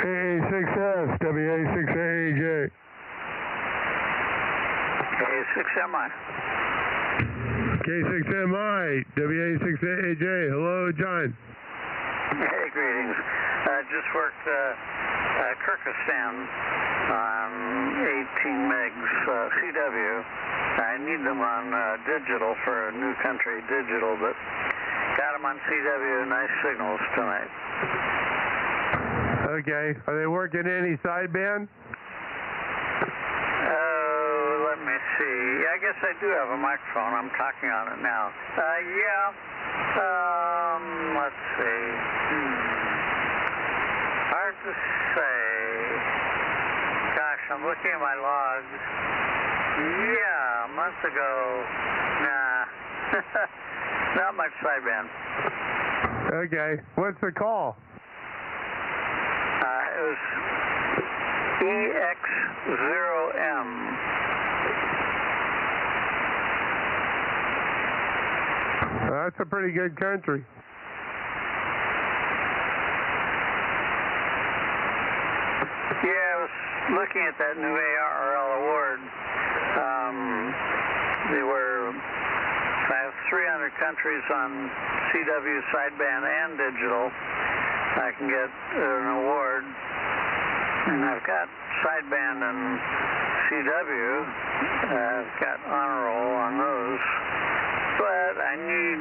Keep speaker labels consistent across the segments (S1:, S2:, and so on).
S1: AA6S, WA6AJ.
S2: K6MI.
S1: K6MI, WA6AJ. Hello, John.
S2: Hey, greetings. Just worked Kyrgyzstan on 18 megs CW. I need them on digital for a new country digital, but got them on CW. Nice signals tonight.
S1: Okay. Are they working any sideband?
S2: Let me see. I guess I do have a microphone. I'm talking on it now. Yeah. Let's see. Hard to say. Gosh, I'm looking at my logs. Yeah, a month ago. Nah. Not much sideband.
S1: Okay. What's the call?
S2: It was EX0M.
S1: That's a pretty good country.
S2: Yeah, I was looking at that new ARRL award. I have 300 countries on CW sideband and digital. I can get an award, and I've got sideband and CW. I've got honor roll on those, but I need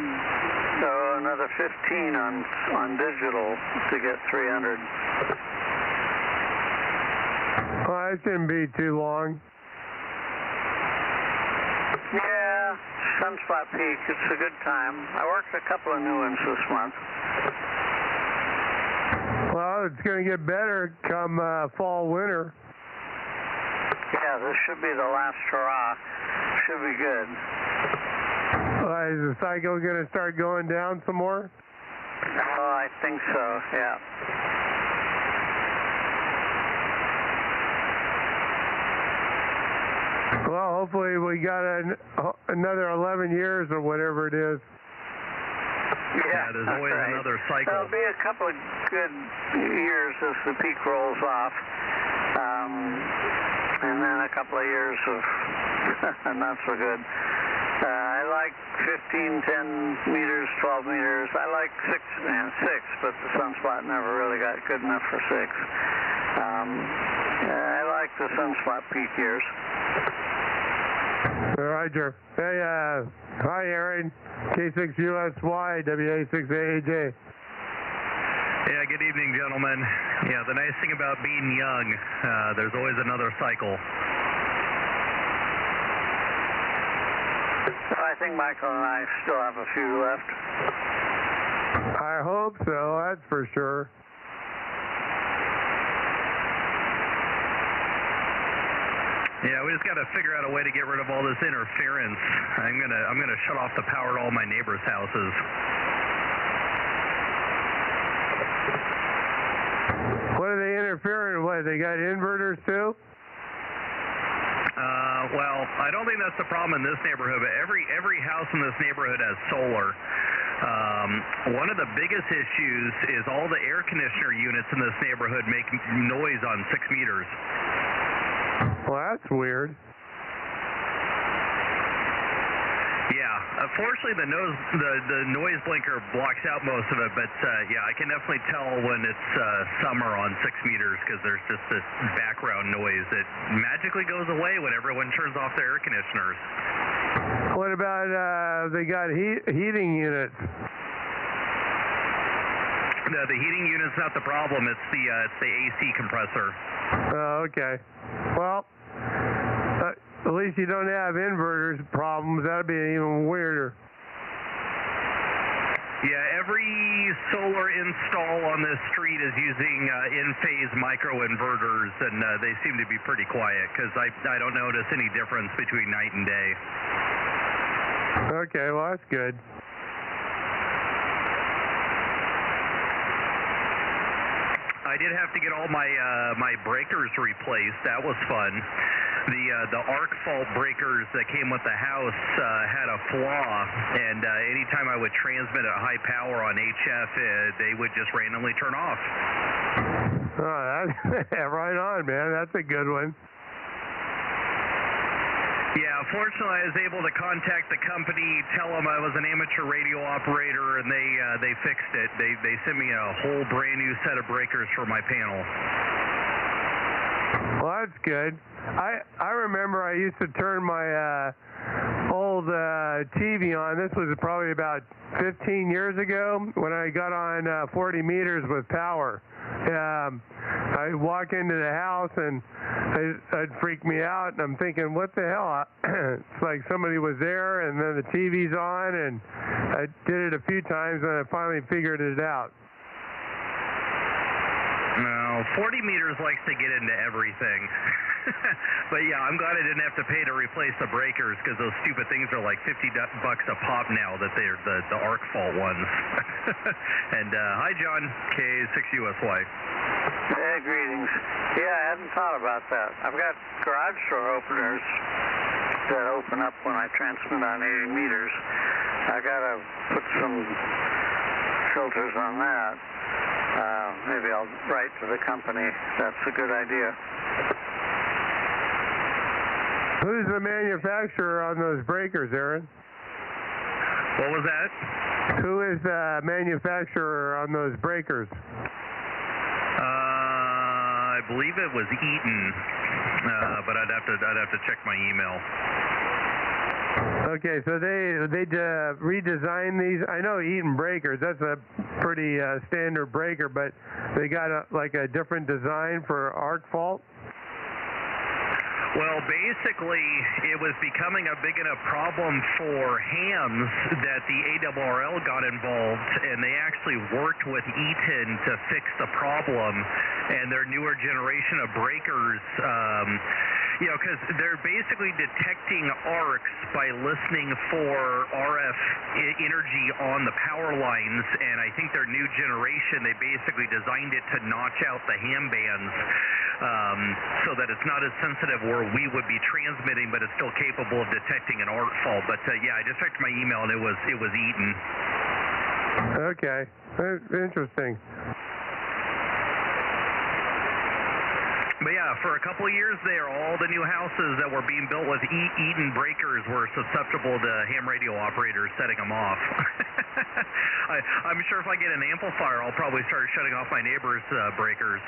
S2: another 15 on digital to get 300.
S1: Well, that shouldn't be too long.
S2: Yeah, Sunspot Peak, it's a good time. I worked a couple of new ones this month.
S1: Well, it's going to get better come fall, winter.
S2: Yeah, this should be the last hurrah. Should be good.
S1: Is the cycle going to start going down some more?
S2: Oh, I think so, yeah.
S1: Well, hopefully we got another 11 years or whatever it is.
S2: Yeah,
S3: there's always another cycle.
S2: There'll be a couple of good years as the peak rolls off, and then a couple of years of not so good. I like 15, 10 meters, 12 meters. I like 6, but the sunspot never really got good enough for 6. I like the sunspot peak years.
S1: Roger. Hey, hi, Aaron. K6USY, WA6AJ.
S3: Yeah, good evening, gentlemen. Yeah, the nice thing about being young, there's always another cycle.
S2: I think Michael and I still have a few left.
S1: I hope so, that's for sure.
S3: Yeah, we just got to figure out a way to get rid of all this interference. I'm gonna shut off the power to all my neighbors' houses.
S1: What are they interfering with? They got inverters too?
S3: Well, I don't think that's the problem in this neighborhood, but every house in this neighborhood has solar. One of the biggest issues is all the air conditioner units in this neighborhood make noise on 6 meters.
S1: Well, that's weird.
S3: Yeah, unfortunately the noise blinker blocks out most of it, but yeah, I can definitely tell when it's summer on 6 meters because there's just this background noise that magically goes away when everyone turns off their air conditioners.
S1: What about they got heating units?
S3: No, the heating unit's not the problem. It's the AC compressor.
S1: Oh, okay. Well, at least you don't have inverters problems. That'd be even weirder.
S3: Yeah, every solar install on this street is using in-phase microinverters, and they seem to be pretty quiet because I don't notice any difference between night and day.
S1: Okay, well, that's good.
S3: I did have to get all my breakers replaced. That was fun. The arc fault breakers that came with the house had a flaw, and anytime I would transmit at high power on HF, they would just randomly turn off.
S1: Oh, that's right on, man. That's a good one.
S3: Yeah, fortunately, I was able to contact the company, tell them I was an amateur radio operator, and they fixed it. They sent me a whole brand new set of breakers for my panel.
S1: Well, that's good. I remember I used to turn my old TV on. This was probably about 15 years ago when I got on 40 meters with power. I'd walk into the house and it'd freak me out, and I'm thinking, what the hell? It's like somebody was there, and then the TV's on, and I did it a few times, and I finally figured it out.
S3: No, 40 meters likes to get into everything. But yeah, I'm glad I didn't have to pay to replace the breakers, because those stupid things are like $50 a pop now, that they're the arc fault ones. And hi, John, K6USY.
S2: Hey, greetings. Yeah, I hadn't thought about that. I've got garage door openers that open up when I transmit on 80 meters. I got to put some filters on that. Maybe I'll write to the company. That's a good idea.
S1: Who's the manufacturer on those breakers, Aaron?
S3: What was that?
S1: Who is the manufacturer on those breakers?
S3: I believe it was Eaton, but I'd have to check my email.
S1: Okay, so they redesigned these. I know Eaton breakers. That's a pretty standard breaker, but they got like a different design for arc fault.
S3: Well, basically, it was becoming a big enough problem for hams that the ARRL got involved, and they actually worked with Eaton to fix the problem. And their newer generation of breakers, because they're basically detecting arcs by listening for RF energy on the power lines. And I think their new generation, they basically designed it to notch out the ham bands. So that it's not as sensitive where we would be transmitting, but it's still capable of detecting an arc fault. But yeah, I just checked my email, and it was Eaton.
S1: Okay, interesting.
S3: But yeah, for a couple of years there, all the new houses that were being built with Eaton breakers were susceptible to ham radio operators setting them off. I'm sure if I get an amplifier, I'll probably start shutting off my neighbors' breakers.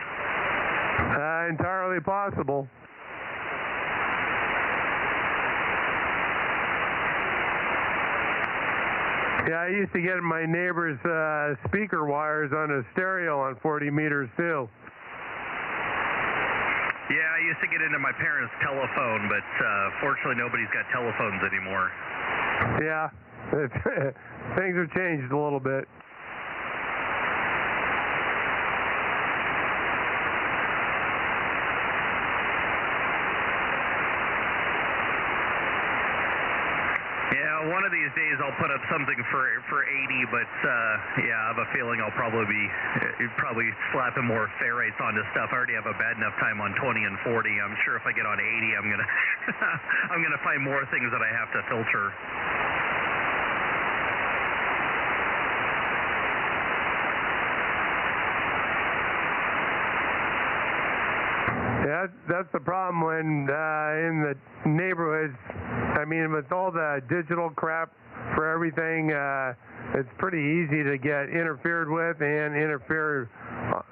S1: Entirely possible. Yeah, I used to get my neighbor's speaker wires on a stereo on 40 meters too.
S3: Yeah, I used to get into my parents' telephone, but fortunately nobody's got telephones anymore.
S1: Yeah, things have changed a little bit. One of these days I'll put up something for 80, but yeah, I have a feeling I'll probably slapping more ferrates onto stuff. I already have a bad enough time on 20 and 40. I'm sure if I get on 80, I'm gonna I'm gonna find more things that I have to filter. Yeah, that's the problem when in the neighborhoods. I mean, with all the digital crap for everything, it's pretty easy to get interfered with and interfere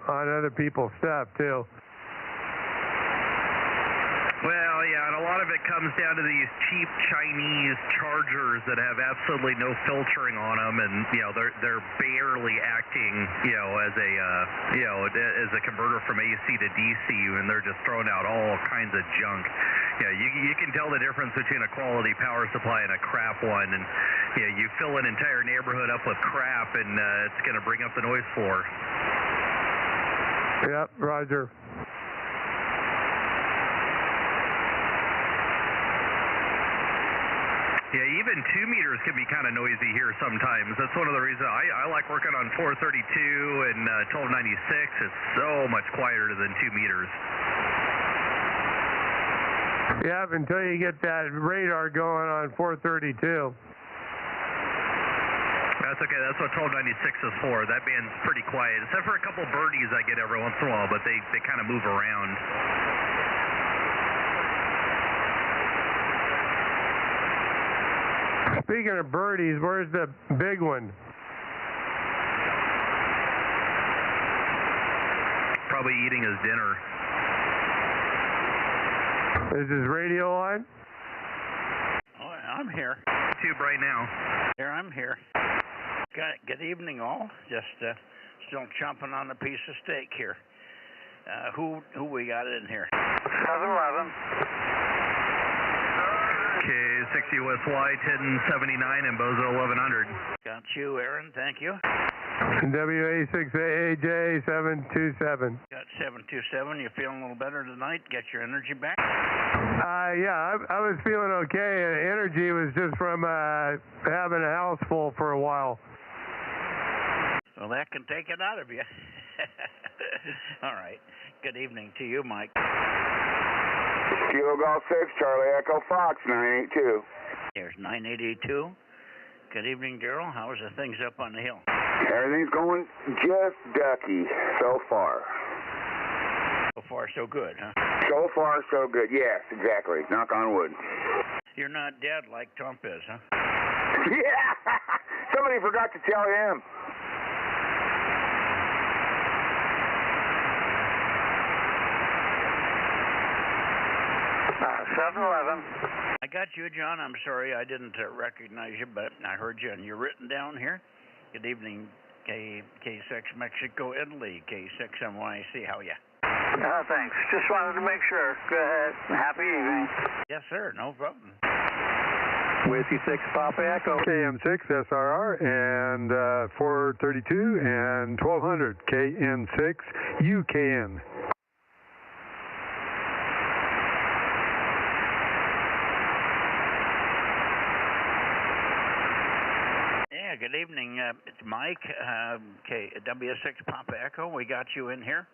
S1: on other people's stuff too.
S3: Well, yeah, and a lot of it comes down to these cheap Chinese chargers that have absolutely no filtering on them, and they're barely acting, as a converter from AC to DC, and they're just throwing out all kinds of junk. Yeah, you can tell the difference between a quality power supply and a crap one, and you fill an entire neighborhood up with crap, and it's going to bring up the noise floor.
S1: Yep, Roger.
S3: Yeah, even 2 meters can be kind of noisy here sometimes. That's one of the reasons I like working on 432 and 1296. It's so much quieter than 2 meters.
S1: Yeah, until you get that radar going on 432.
S3: That's that's okay. That's what 1296 is for. That band's pretty quiet, except for a couple birdies I get every once in a while, but they kind of move around.
S1: Speaking of birdies, where's the big one?
S3: Probably eating his dinner.
S1: Is his radio on?
S4: Oh, I'm here.
S3: YouTube right now.
S4: Here, I'm here. Good evening, all. Just still chomping on a piece of steak here. Who we got in here?
S2: 711.
S3: Okay, 60 West Y, 1079, and Bozo 1100.
S4: Got you, Aaron. Thank you.
S1: WA6AAJ 727.
S4: Got 727. You feeling a little better tonight? Get your energy back?
S1: Yeah, I was feeling okay. Energy was just from having a house full for a while.
S4: Well, that can take it out of you. All right. Good evening to you, Mike.
S5: Kilo Golf 6, Charlie Echo Fox, 982.
S4: Here's 982. Good evening, Daryl. How are the things up on the hill?
S5: Everything's going just ducky so far.
S4: So far, so good, huh?
S5: So far, so good. Yes, exactly. Knock on wood.
S4: You're not dead like Trump is, huh?
S5: Yeah! Somebody forgot to tell him.
S2: Uh, 711.
S4: I got you, John. I'm sorry I didn't recognize you, but I heard you, and you're written down here. Good evening, K6 Mexico, Italy, K6 NYC. How are you?
S2: Thanks. Just wanted to make sure. Go ahead. Happy evening.
S4: Yes, sir. No problem.
S1: Whiskey 6 Papa Echo. KM6 SRR and 432 and 1200 KM6 UKN.
S4: Yeah, good evening. It's Mike, W6 Papa Echo. We got you in here.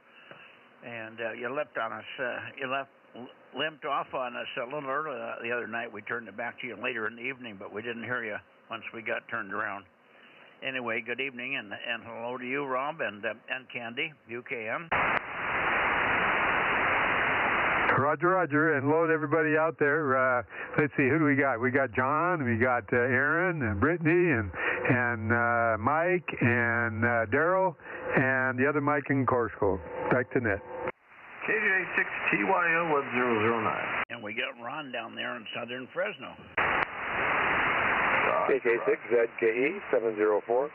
S4: And you limped on us. Limped off on us a little early the other night. We turned it back to you later in the evening, but we didn't hear you once we got turned around. Anyway, good evening and hello to you, Rob, and Candy, UKM.
S1: Roger, and hello to everybody out there. Let's see, who do we got? We got John, we got Aaron, and Brittany, and Mike, and Daryl, and the other Mike in Corsico. Back to net.
S6: KJ6TYO1009.
S4: And we got Ron down there in southern Fresno.
S6: KK6ZKE 704.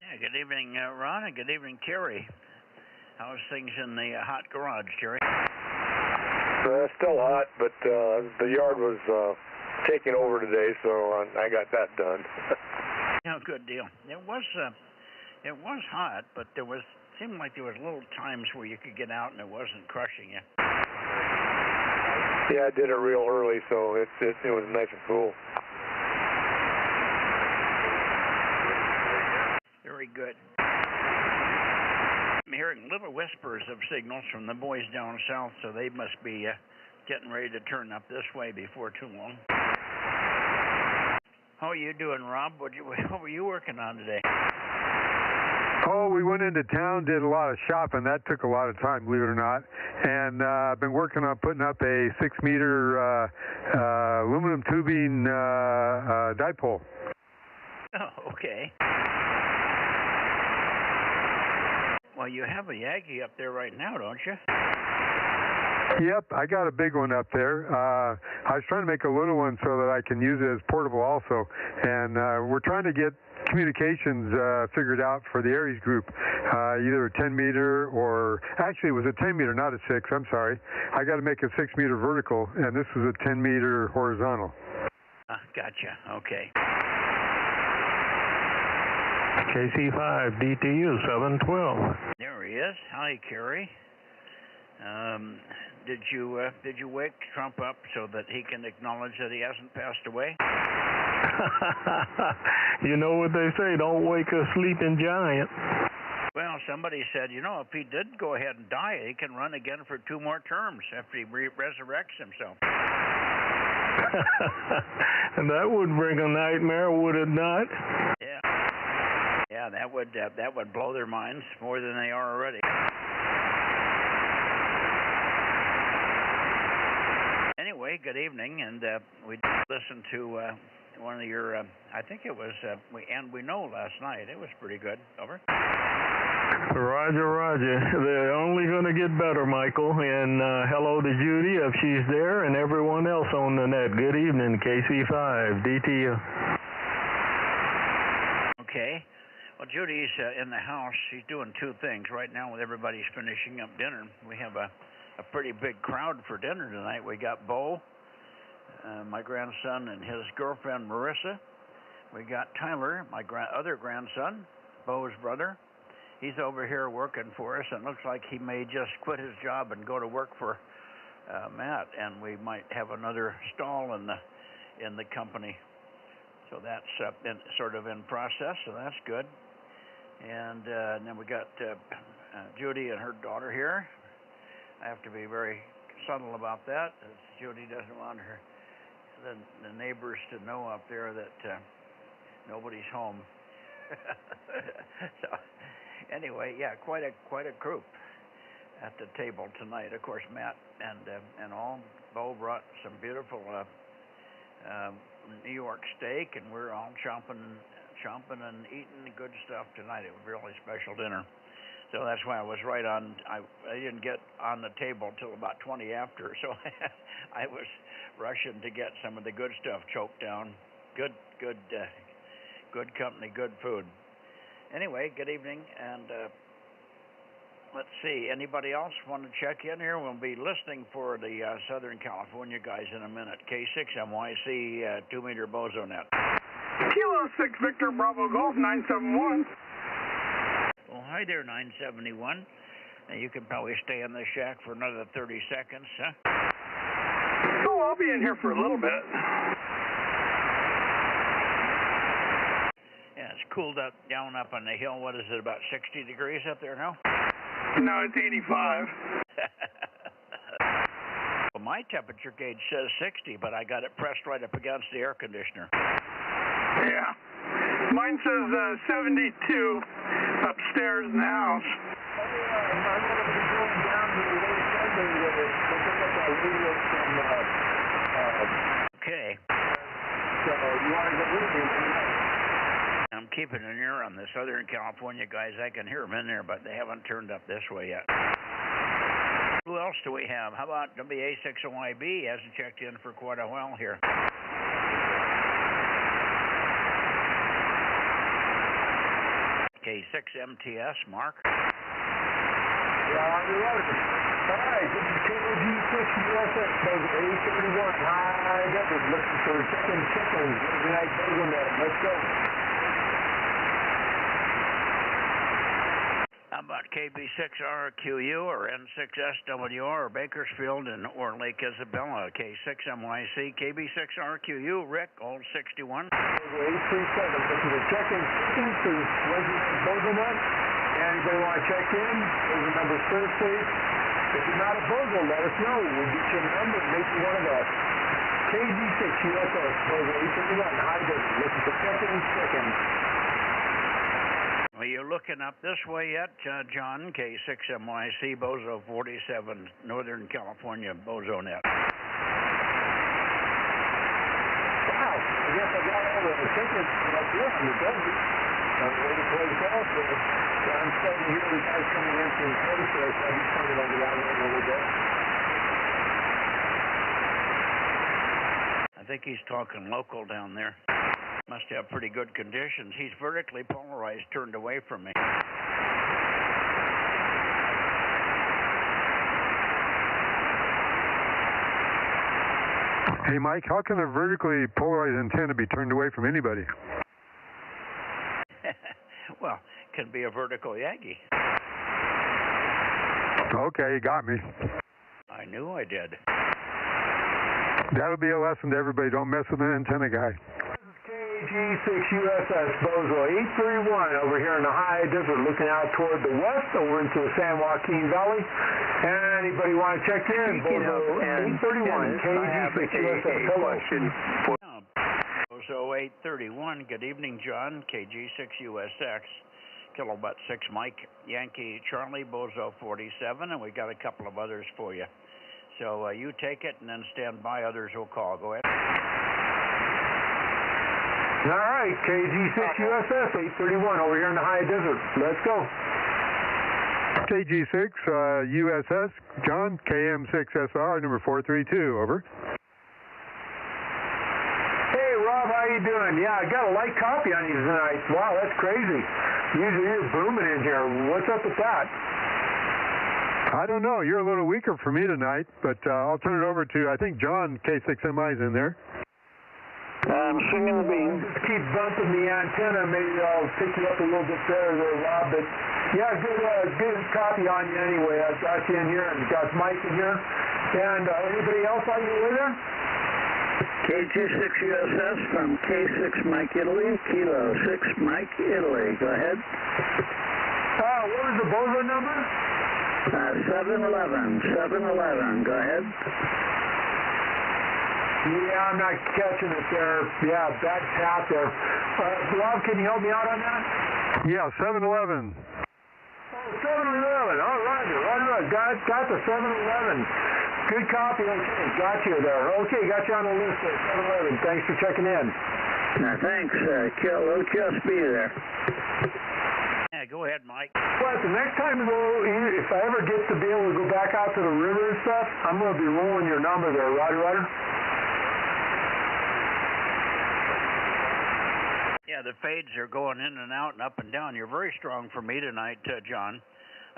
S4: Yeah, good evening, Ron, and good evening, Terry. How's things in the hot garage, Terry?
S6: Still hot, but the yard was taking over today, so I got that done.
S4: Yeah, good deal. It was hot, but seemed like there was little times where you could get out and it wasn't crushing you.
S6: Yeah, I did it real early, so it was nice and cool.
S4: Very good. I'm hearing little whispers of signals from the boys down south, so they must be getting ready to turn up this way before too long. How are you doing, Rob? What were you working on today?
S1: Oh, we went into town, did a lot of shopping. That took a lot of time, believe it or not. And I've been working on putting up a 6-meter aluminum tubing dipole.
S4: Oh, okay. Well, you have a Yagi up there right now, don't you?
S1: Yep, I got a big one up there. I was trying to make a little one so that I can use it as portable also. And we're trying to get communications figured out for the Aries group, either a 10-meter or, actually it was a 10-meter, not a 6, I'm sorry. I got to make a 6-meter vertical, and this was a 10-meter horizontal.
S4: Gotcha, okay.
S1: KC5, DTU 712.
S4: There he is. Hi, Kerry. Did you wake Trump up so that he can acknowledge that he hasn't passed away?
S7: You know what they say, don't wake a sleeping giant.
S4: Well, somebody said, if he did go ahead and die, he can run again for 2 more terms after he resurrects himself.
S7: And that would bring a nightmare, would it not?
S4: Yeah. Yeah, that would blow their minds more than they are already. Anyway, good evening, and we listened to one of your, I think it was, we know last night. It was pretty good. Over.
S7: Roger, roger. They're only going to get better, Michael. And hello to Judy, if she's there, and everyone else on the net. Good evening, KC5, DTU.
S4: Okay. Well, Judy's in the house. She's doing two things. Right now, with everybody's finishing up dinner, we have a pretty big crowd for dinner tonight. We got Bo, my grandson, and his girlfriend, Marissa. We got Tyler, my other grandson, Bo's brother. He's over here working for us, and looks like he may just quit his job and go to work for Matt, and we might have another stall in the company. So that's sort of in process, so that's good. And then we got Judy and her daughter here. I have to be very subtle about that. Judy doesn't want the neighbors to know up there that nobody's home. So anyway, yeah, quite a group at the table tonight. Of course, Matt and all. Bo brought some beautiful New York steak, and we're all chomping and eating the good stuff tonight. It was a really special dinner. So that's why I was right on. I didn't get on the table till about 20 after, so I was rushing to get some of the good stuff choked down. Good company, good food. Anyway, good evening, and let's see. Anybody else want to check in here? We'll be listening for the Southern California guys in a minute. K6MYC 2-meter Bozo Net.
S8: Kilo 6 Victor Bravo Golf 971.
S4: Well, hi there, 971. You can probably stay in the shack for another 30 seconds, huh?
S8: Oh, I'll be in here for a little bit.
S4: Yeah, it's cooled up down up on the hill. What is it, about 60 degrees up there now?
S8: No, it's 85.
S4: Well, my temperature gauge says 60, but I got it pressed right up against the air conditioner.
S8: Yeah. Mine says 72 upstairs in the house.
S4: Okay. I'm keeping an ear on the Southern California guys. I can hear them in there, but they haven't turned up this way yet. Who else do we have? How about WA60YB? Hasn't checked in for quite a while here. K6MTS, Mark.
S9: Yeah, all right, this is KOG6 USA, A31, high Desert, looking for second chickens. Let's go.
S4: How about KB6RQU or N6SWR or Bakersfield or Lake Isabella? K6MYC, KB6RQU, Rick, old 61.
S9: 837, looking for second chickens to Bozo Net. Anybody want to check in? There's a number served, please. If you're not a Bozo, let us know. We'll get you a number and make you one of us. KG6 USO, Bozo 831, high Desert, looking for second chickens.
S4: Are you looking up this way yet, John? K6MYC, Bozo 47, Northern California, Bozo Net.
S9: Wow, I guess I got all the tickets up here on the desert. I'm ready to play golf. I'm starting to hear the guys coming in from Coast, so I just turned it over the island a little bit.
S4: I think he's talking local down there. Must have pretty good conditions. He's vertically polarized, turned away from me.
S10: Hey, Mike, how can a vertically polarized antenna be turned away from anybody?
S4: Well, it can be a vertical Yankee.
S10: Okay, you got me.
S4: I knew I did.
S10: That'll be a lesson to everybody. Don't mess with an antenna guy.
S9: This is KG6USS Bozo 831 over here in the high desert looking out toward the west over into the San Joaquin Valley. Anybody want to check in? Bozo 831 KG6USS. Hello.
S4: Bozo 831, good evening, John. KG6USX, Kilowatt 6 Mike, Yankee Charlie, Bozo 47, and we got a couple of others for you. So you take it and then stand by, others will call. Go ahead.
S9: All right, KG6USS 831 over here in the high desert. Let's go.
S10: KG6 USS John, KM6SR, number 432, over.
S9: Hey, Rob, how you doing? Yeah, I got a light copy on you tonight. Wow, that's crazy. Usually you're booming in here. What's up with that?
S10: I don't know. You're a little weaker for me tonight, but I'll turn it over to, I think, John, K6MI's in there.
S2: I'm swinging the beam.
S9: Just keep bumping the antenna. Maybe I'll pick you up a little bit better there, Rob. But yeah, good copy on you anyway. I've got you in here and got Mike in here. And anybody else on your way there?
S2: KG6USS from K6 Mike Italy, Kilo 6 Mike Italy. Go ahead.
S9: What was the Bozo number?
S2: 711. Go ahead.
S9: Yeah, I'm not catching it there. Yeah, bad tap there. Rob, can you help me out on that?
S10: Yeah, 711.
S9: Oh, 711. All right, right. Got the 711. Good copy. Okay, got you there. Okay, got you on the list there. 711. Thanks for checking in.
S2: Thanks. Little QSB there.
S4: Yeah, go ahead, Mike.
S9: Well, the next time, though, if I ever get to be able to go back out to the river and stuff, I'm going to be rolling your number there, Roger.
S4: Yeah, the fades are going in and out and up and down. You're very strong for me tonight, John.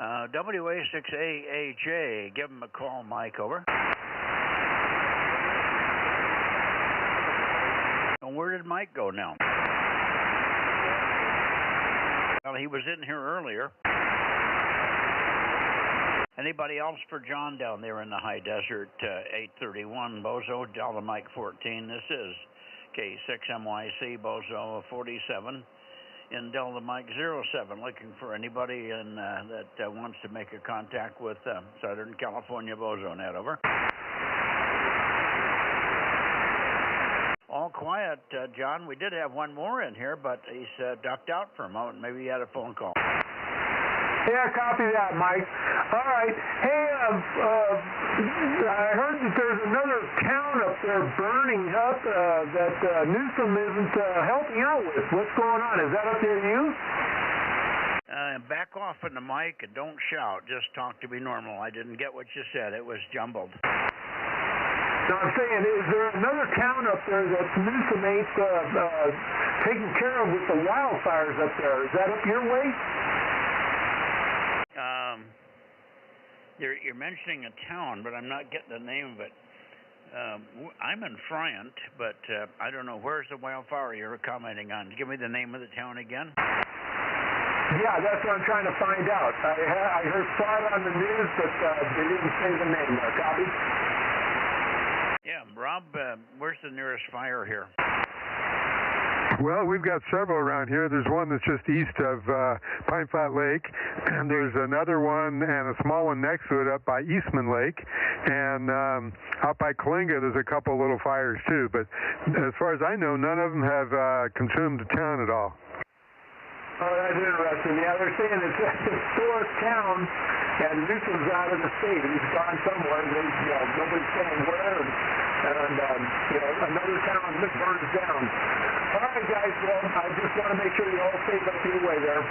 S4: WA6AAJ, give him a call, Mike, over. And where did Mike go now? Well, he was in here earlier. Anybody else for John down there in the high desert? 831 Bozo, Delta Mike 14. This is K6MYC Bozo 47 in Delta Mike 07. Looking for anybody in, that wants to make a contact with Southern California Bozo Net, over. All quiet, John. We did have one more in here, but he's ducked out for a moment. Maybe he had a phone call.
S9: Yeah, copy that, Mike. All right. Hey, I heard that there's another town up there burning up that Newsom isn't helping out with. What's going on? Is that up there to you?
S4: Back off in the mic and don't shout. Just talk to me normal. I didn't get what you said. It was jumbled.
S9: No, I'm saying, is there another town up there that Newsom ain't taking care of with the wildfires up there? Is that up your way?
S4: You're mentioning a town, but I'm not getting the name of it. I'm in Friant, but I don't know. Where's the wildfire you're commenting on? Give me the name of the town again.
S9: Yeah, that's what I'm trying to find out. I saw it on the news, but they didn't say the name. Copy?
S4: Yeah, Rob, where's the nearest fire here?
S10: Well, we've got several around here. There's one that's just east of Pine Flat Lake, and there's another one and a small one next to it up by Eastman Lake, and out by Kalinga there's a couple little fires too, but as far as I know, none of them have consumed the town at all.
S9: Oh, that's interesting. Yeah, they're saying it's a historic town, and Newsom's out of the state. He's gone somewhere. Nobody's saying where. And another town that burns down. All right, guys. Well, I just want to make sure you all stay up your way there.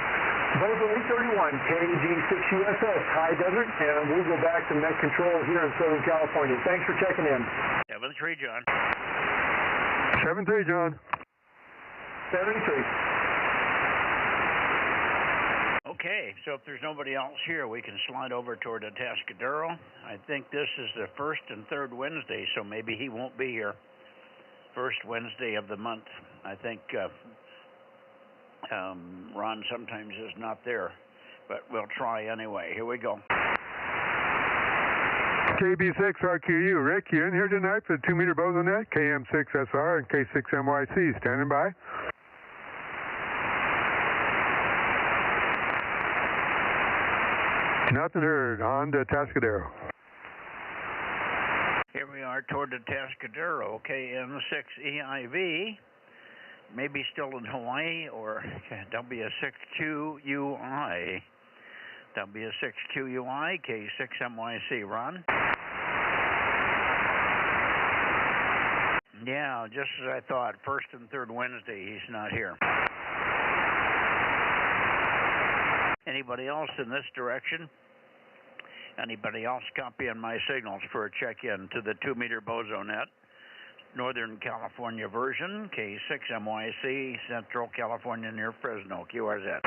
S9: Bozo 831, KG6USS, High Desert, and we'll go back to Net Control here in Southern California. Thanks for checking in.
S4: 7-3, John.
S10: 7-3, John.
S9: 73.
S4: Okay, so if there's nobody else here, we can slide over toward Atascadero. I think this is the first and third Wednesday, so maybe he won't be here. First Wednesday of the month. I think Ron sometimes is not there, but we'll try anyway. Here we go.
S10: KB6RQU. Rick, you in here tonight for the 2-meter Bozo Net? KM6SR and K6MYC. Standing by. Nothing heard. On to Atascadero.
S4: Here we are toward the Atascadero, KM6EIV. Maybe still in Hawaii, or W6QUI. W6QUI, K6MYC. Ron? Yeah, just as I thought. First and third Wednesday, he's not here. Anybody else in this direction? Anybody else copying my signals for a check-in to the 2-meter Bozo Net? Northern California version, K6MYC, Central California near Fresno, QRZ.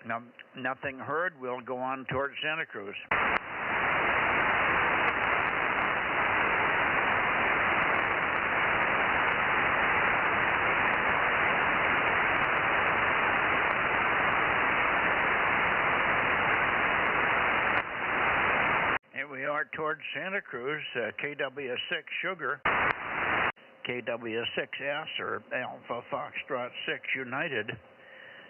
S4: Now, nothing heard. We'll go on towards Santa Cruz. Towards Santa Cruz, KW6 Sugar, KW6S, or Alpha Foxtrot 6 United,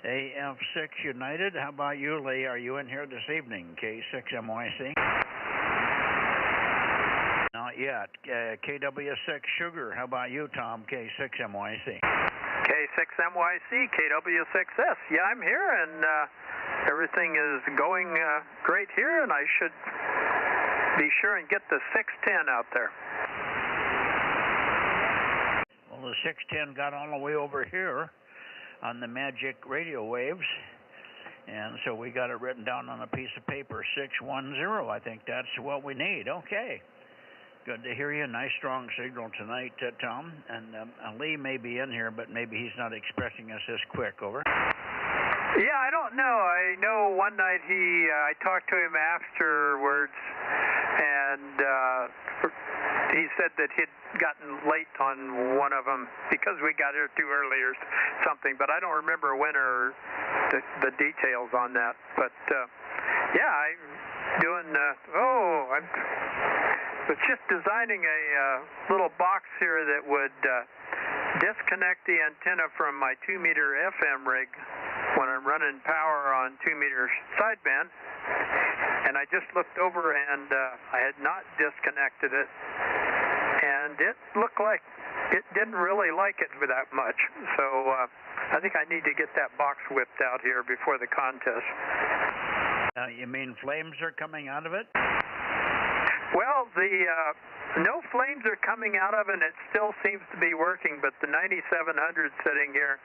S4: AF6 United. How about you, Lee? Are you in here this evening? K6MYC? Not yet. KW6 Sugar. How about you, Tom? K6MYC?
S11: K6MYC, KW6S. Yeah, I'm here, and everything is going great here, and I should be sure and get the 610 out there.
S4: Well, the 610 got all the way over here on the magic radio waves, and so we got it written down on a piece of paper, 610. I think that's what we need. Okay. Good to hear you. Nice strong signal tonight, Tom. And Lee may be in here, but maybe he's not expressing us this quick. Over.
S11: Yeah, I don't know. I know one night I talked to him afterwards, and he said that he'd gotten late on one of them because we got here too early or something, but I don't remember when or the details on that. But yeah, I'm doing, I was just designing a little box here that would disconnect the antenna from my 2-meter FM rig when I'm running power on 2-meter sideband, and I just looked over and I had not disconnected it, and it looked like it didn't really like it that much, so I think I need to get that box whipped out here before the contest.
S4: You mean flames are coming out of it?
S11: Well, no flames are coming out of it, and it still seems to be working, but the 9700 sitting here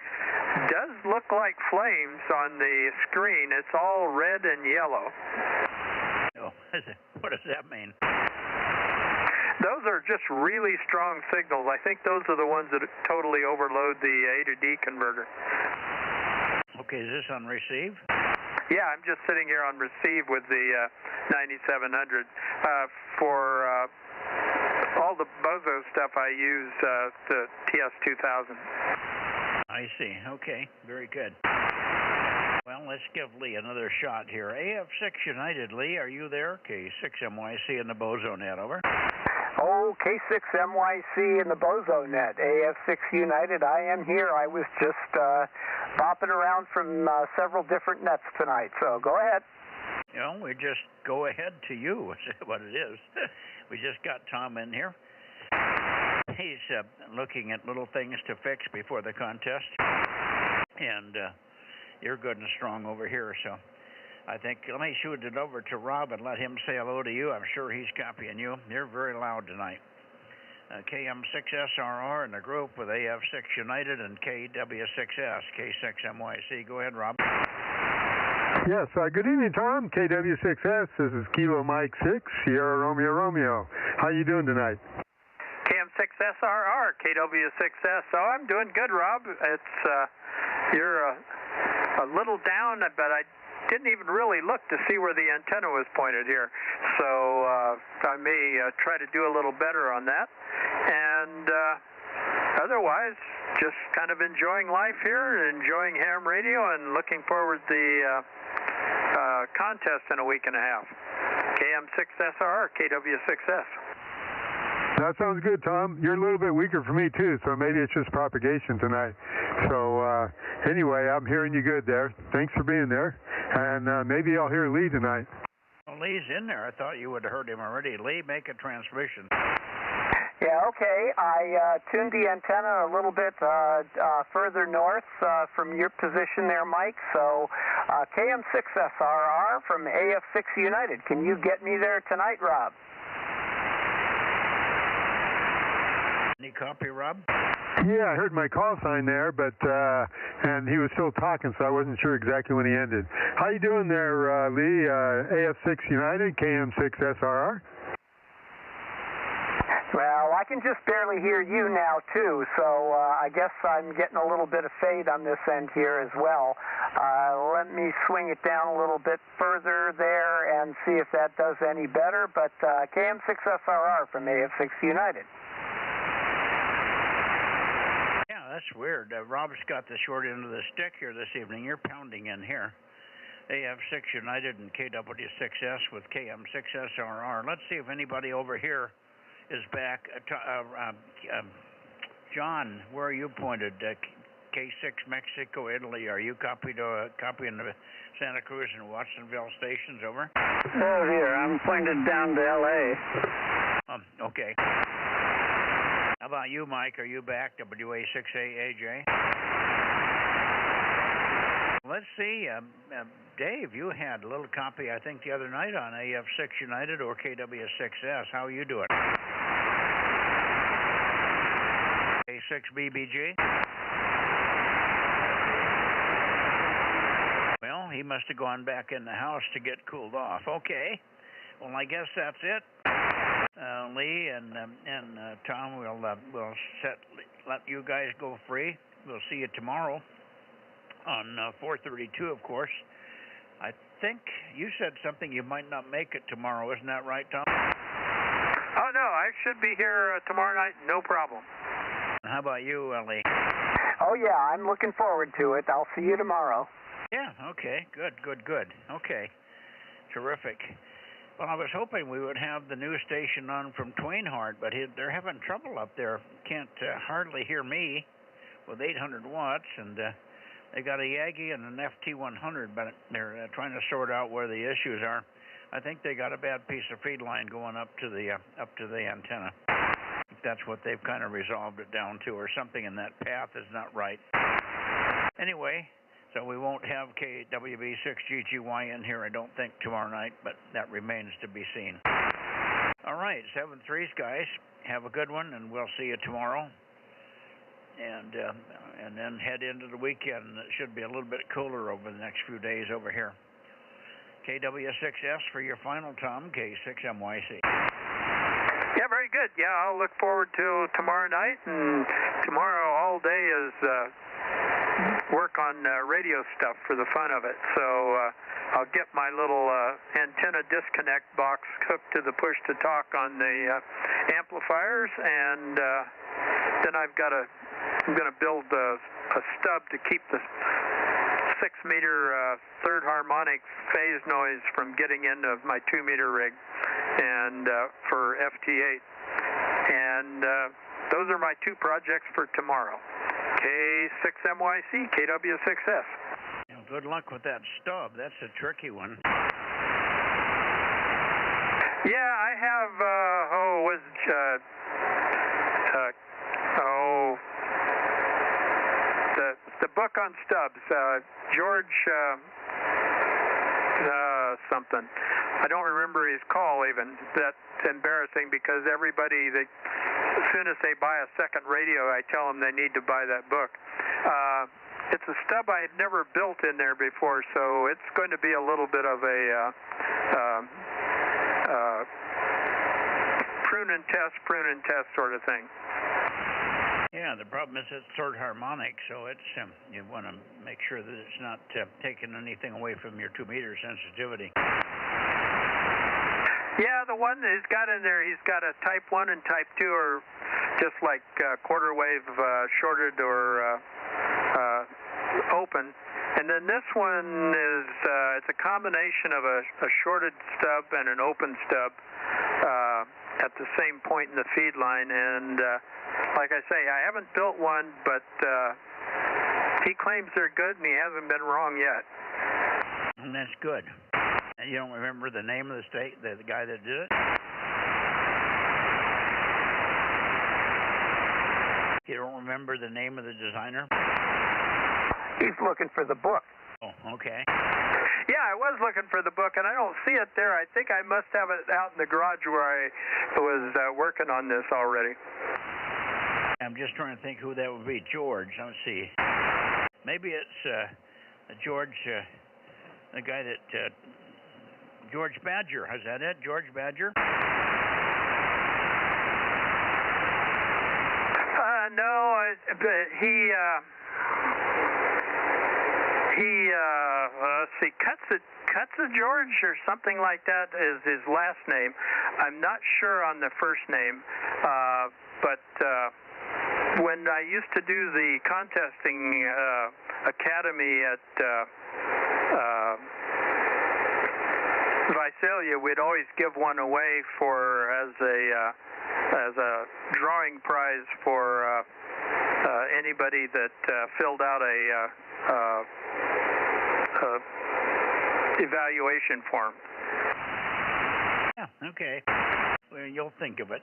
S11: does look like flames on the screen. It's all red and yellow.
S4: Oh, what does that mean?
S11: Those are just really strong signals. I think those are the ones that totally overload the A to D converter.
S4: Okay, is this on receive?
S11: Yeah, I'm just sitting here on receive with the 9700. For all the Bozo stuff, I use the TS2000.
S4: I see. Okay, very good. Well, let's give Lee another shot here. AF6 United, Lee, are you there? K6MYC in the Bozo Net, over.
S12: Oh, K6MYC in the Bozo Net. AF6 United, I am here. I was just bopping around from several different nets tonight, so go ahead.
S4: You know, we just go ahead to you, is what it is. We just got Tom in here. He's looking at little things to fix before the contest. And you're good and strong over here, so I think let me shoot it over to Rob and let him say hello to you. I'm sure he's copying you. You're very loud tonight. KM6SRR in the group with AF6 United and KW6S, K6MYC. Go ahead, Rob.
S10: Yes, good evening, Tom. KW6S, this is Kilo Mike 6, Sierra Romeo Romeo. How you doing tonight?
S11: KM6SRR, KW6S. Oh, I'm doing good, Rob. It's, you're a little down, but I didn't even really look to see where the antenna was pointed here. So I may try to do a little better on that. And otherwise, just kind of enjoying life here, enjoying ham radio, and looking forward to the contest in a week and a half. KM6SR, KW6S.
S10: That sounds good, Tom. You're a little bit weaker for me, too, so maybe it's just propagation tonight. So anyway, I'm hearing you good there. Thanks for being there. And maybe I'll hear Lee tonight.
S4: Well, Lee's in there. I thought you would have heard him already. Lee, make a transmission.
S12: Yeah, okay. I tuned the antenna a little bit further north from your position there, Mike. So KM6SRR from AF6 United. Can you get me there tonight, Rob?
S4: Any copy, Rob?
S10: Yeah, I heard my call sign there, but and he was still talking, so I wasn't sure exactly when he ended. How you doing there, Lee? AF6 United, KM6SRR?
S12: Well, I can just barely hear you now, too, so I guess I'm getting a little bit of fade on this end here as well. Let me swing it down a little bit further there and see if that does any better, but KM6SRR from AF6 United.
S4: Yeah, that's weird. Rob's got the short end of the stick here this evening. You're pounding in here. AF6 United and KW6S with KM6SRR. Let's see if anybody over here is back. John, where are you pointed? K6 Mexico, Italy. Are you copying the Santa Cruz and Watsonville stations? Over.
S2: Oh dear, I'm pointed down to LA.
S4: Okay. How about you, Mike? Are you back? WA6AAJ. Let's see. Dave, you had a little copy, I think, the other night on AF6 United or KW6S. How are you doing? A6BBG? Well, he must have gone back in the house to get cooled off. Okay. Well, I guess that's it. Lee and Tom, we'll let you guys go free. We'll see you tomorrow on 432, of course. I think you said something you might not make it tomorrow. Isn't that right, Tom?
S11: Oh, no, I should be here tomorrow night, no problem.
S4: How about you, Lee?
S12: Oh, yeah, I'm looking forward to it. I'll see you tomorrow.
S4: Yeah, okay, good. Okay, terrific. Well, I was hoping we would have the new station on from Twainhart, but they're having trouble up there. Can't hardly hear me with 800 watts, and they got a Yagi and an FT100, but they're trying to sort out where the issues are. I think they got a bad piece of feed line going up to the antenna. That's what they've kind of resolved it down to, or something in that path is not right. Anyway, so we won't have KWB6GGY in here, I don't think, tomorrow night, but that remains to be seen. All right, 7-3s, guys. Have a good one, and we'll see you tomorrow. And then head into the weekend. It should be a little bit cooler over the next few days over here. KW6S for your final, Tom. K6MYC.
S11: Yeah, very good. Yeah, I'll look forward to tomorrow night, and tomorrow all day is work on radio stuff for the fun of it. So I'll get my little antenna disconnect box hooked to the push-to-talk on the amplifiers, and then I'm going to build a stub to keep the 6-meter third harmonic phase noise from getting into my 2-meter rig, and for FT8. And those are my two projects for tomorrow. K6MYC, KW6S.
S4: Well, good luck with that stub. That's a tricky one.
S11: Yeah, I have, the book on stubs, George something. I don't remember his call even. That's embarrassing because everybody, as soon as they buy a second radio, I tell them they need to buy that book. It's a stub I had never built in there before, so it's going to be a little bit of a prune and test sort of thing.
S4: Yeah, the problem is it's third harmonic, so it's you want to make sure that it's not taking anything away from your 2-meter sensitivity.
S11: Yeah, the one that he's got in there, he's got a Type 1 and Type 2 are just like quarter wave shorted or open. And then this one is, it's a combination of a shorted stub and an open stub at the same point in the feed line. And like I say, I haven't built one, but he claims they're good, and he hasn't been wrong yet.
S4: And that's good. And you don't remember the name of the state, the guy that did it? You don't remember the name of the designer?
S12: He's looking for the book.
S4: Oh, okay.
S11: Yeah, I was looking for the book, and I don't see it there. I think I must have it out in the garage where I was working on this already.
S4: I'm just trying to think who that would be. George, let's see. Maybe it's George, the guy that, George Badger. Is that it? George Badger?
S11: No, let's see, Cutsa George or something like that is his last name. I'm not sure on the first name, but when I used to do the contesting academy at Visalia, we'd always give one away for as a drawing prize for anybody that filled out a evaluation form.
S4: Yeah, okay. Well, you'll think of it.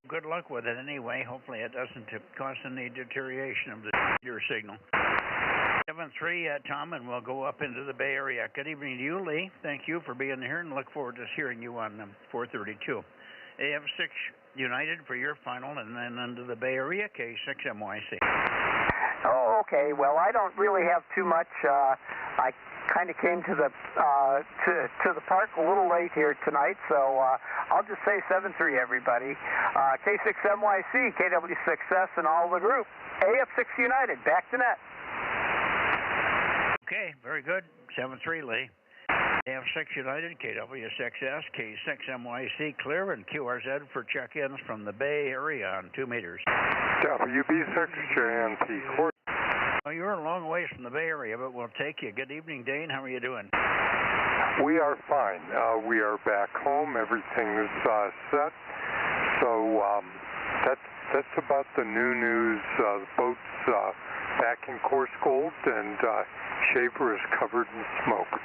S4: Good luck with it anyway. Hopefully it doesn't cause any deterioration of the your signal. 7-3, Tom, and we'll go up into the Bay Area. Good evening to you, Lee. Thank you for being here, and look forward to hearing you on 432. AF6 United for your final, and then into the Bay Area, K6MYC.
S12: Oh, okay. Well, I don't really have too much. I kind of came to the park a little late here tonight, so I'll just say 7-3, everybody. K6MYC, KW6S, and all the group. AF6 United, back to net.
S4: Okay, very good. 7-3, Lee. AF6 United, KW6S, K6MYC clear, and QRZ for check-ins from the Bay Area on 2 meters.
S10: WB6JNP course.
S4: Well, you're a long ways from the Bay Area, but we'll take you. Good evening, Dane. How are you doing?
S10: We are fine. We are back home. Everything is set. So that's about the new news. The boat's back in course gold, and Shaver is covered in smoke.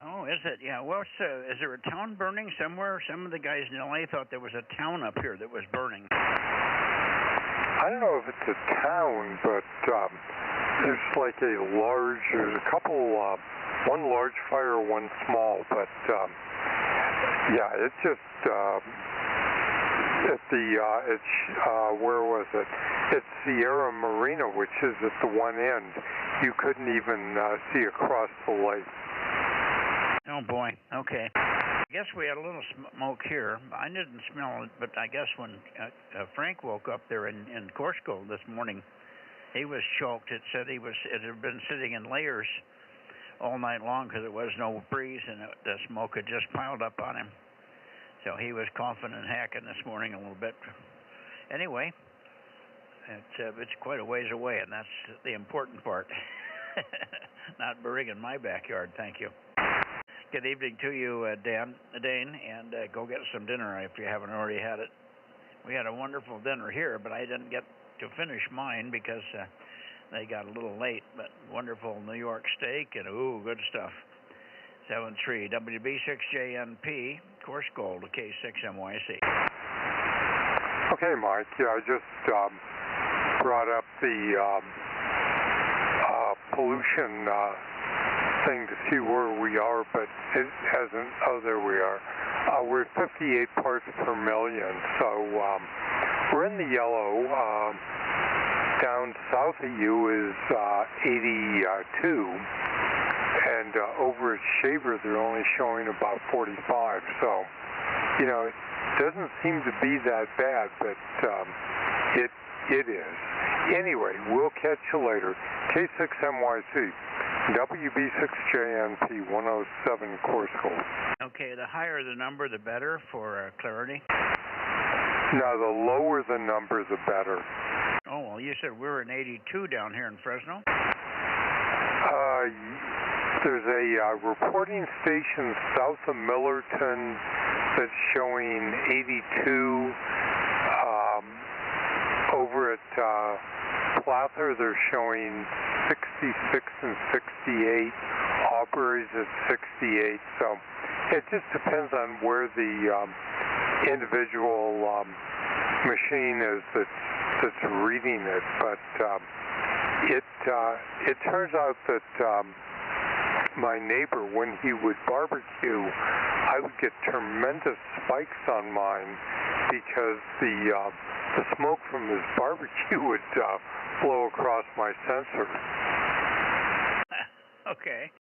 S4: Oh, is it? Yeah. Well, is there a town burning somewhere? Some of the guys in LA thought there was a town up here that was burning.
S10: I don't know if it's a town, but there's like there's a couple, one large fire, one small, but yeah, it's just, where was it? It's Sierra Marina, which is at the one end. You couldn't even see across the lake.
S4: Oh boy, okay. I guess we had a little smoke here. I didn't smell it, but I guess when Frank woke up there in Corsico this morning, he was choked. It said it had been sitting in layers all night long because there was no breeze, and the smoke had just piled up on him. So he was coughing and hacking this morning a little bit. Anyway, it's quite a ways away, and that's the important part. Not burning in my backyard, thank you. Good evening to you, Dane, and go get some dinner if you haven't already had it. We had a wonderful dinner here, but I didn't get to finish mine because they got a little late, but wonderful New York steak and, ooh, good stuff. 7-3, WB6JNP, course gold, K6MYC.
S10: Okay, Mike, yeah, I just brought up the pollution thing to see where we are, but it hasn't. Oh, there we are. We're at 58 parts per million, so we're in the yellow. Down south of you is 82, and over at Shaver they're only showing about 45. So, you know, it doesn't seem to be that bad, but it is. Anyway, we'll catch you later. K6MYC. WB6JNP 107 course gold.
S4: Okay, the higher the number, the better for clarity?
S10: No, the lower the number, the better.
S4: Oh, well, you said we're in 82 down here in Fresno?
S10: There's a reporting station south of Millerton that's showing 82. Over at Plather, they're showing 60. 66 and 68. Aubrey's at 68. So it just depends on where the individual machine is that's reading it. But it turns out that my neighbor, when he would barbecue, I would get tremendous spikes on mine because the smoke from his barbecue would blow across my sensor.
S4: Okay.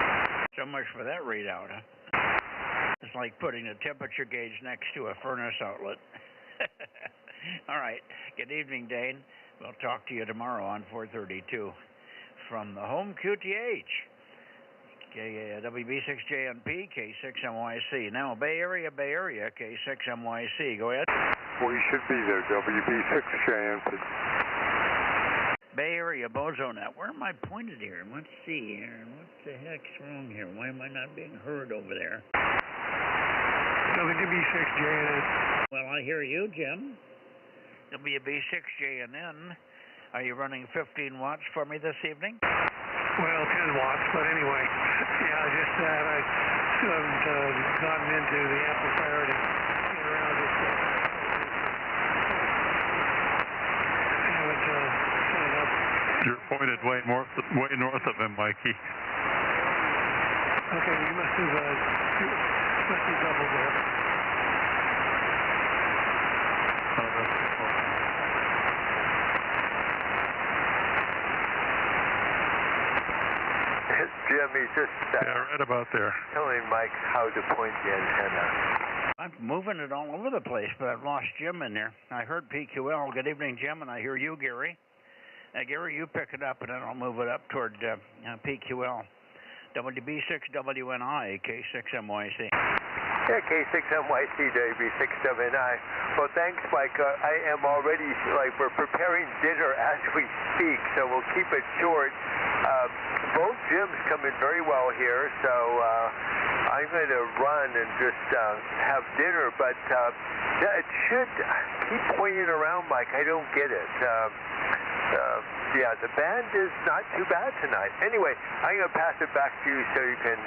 S4: So much for that readout, huh? It's like putting a temperature gauge next to a furnace outlet. All right. Good evening, Dane. We'll talk to you tomorrow on 432 from the home QTH. WB6JNP, K6MYC. Now, Bay Area, K6MYC. Go ahead.
S10: We should be there, WB6JNP.
S4: Bay Area, Bozo Net. Where am I pointed here? Let's see here. What the heck's wrong here? Why am I not being heard over there?
S1: WB6JNN.
S4: Well, I hear you, Jim. WB6JNN. Are you running 15 watts for me this evening?
S1: Well, 10 watts, but anyway, yeah, just that I still haven't gotten into the amplifier to get around it. I haven't set it up.
S10: You're pointed way north of him, Mikey.
S1: Okay, you must be double there.
S13: Jim, he's just
S10: right about there.
S13: Telling Mike how to point the antenna.
S4: I'm moving it all over the place, but I've lost Jim in there. I heard PQL. Good evening, Jim, and I hear you, Gary. Gary, you pick it up, and then I'll move it up toward PQL. WB6WNI, K6MYC.
S13: Yeah, K6MYC, WB6WNI. Well, thanks, Mike. I am already, we're preparing dinner as we speak, so we'll keep it short. Both gyms come in very well here, so I'm going to run and just have dinner, but it should keep pointing around, Mike. I don't get it. Yeah, the band is not too bad tonight. Anyway, I'm going to pass it back to you so you can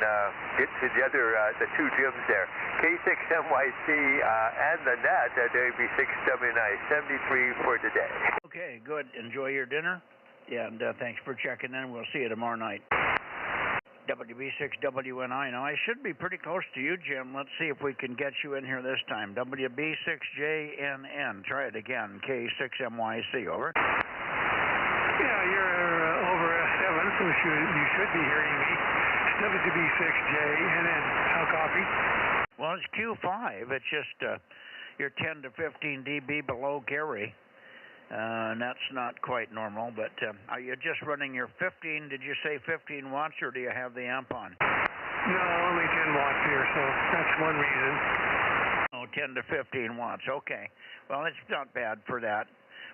S13: get to the other, the two gyms there. K6MYC and the net at WB6WNI, 73 for today.
S4: Okay, good. Enjoy your dinner. Yeah, and thanks for checking in. We'll see you tomorrow night. WB6WNI. Now, I should be pretty close to you, Jim. Let's see if we can get you in here this time. WB6JNN. Try it again. K6MYC. Over.
S1: Yeah, you're over 7, so you should be hearing me. WB6JNN. How copy?
S4: Well, it's Q5. It's just you're 10 to 15 dB below Gary. And that's not quite normal, but are you just running your 15, did you say 15 watts, or do you have the amp on?
S1: No, only 10 watts here, so that's one reason.
S4: Oh, 10 to 15 watts, okay. Well, it's not bad for that.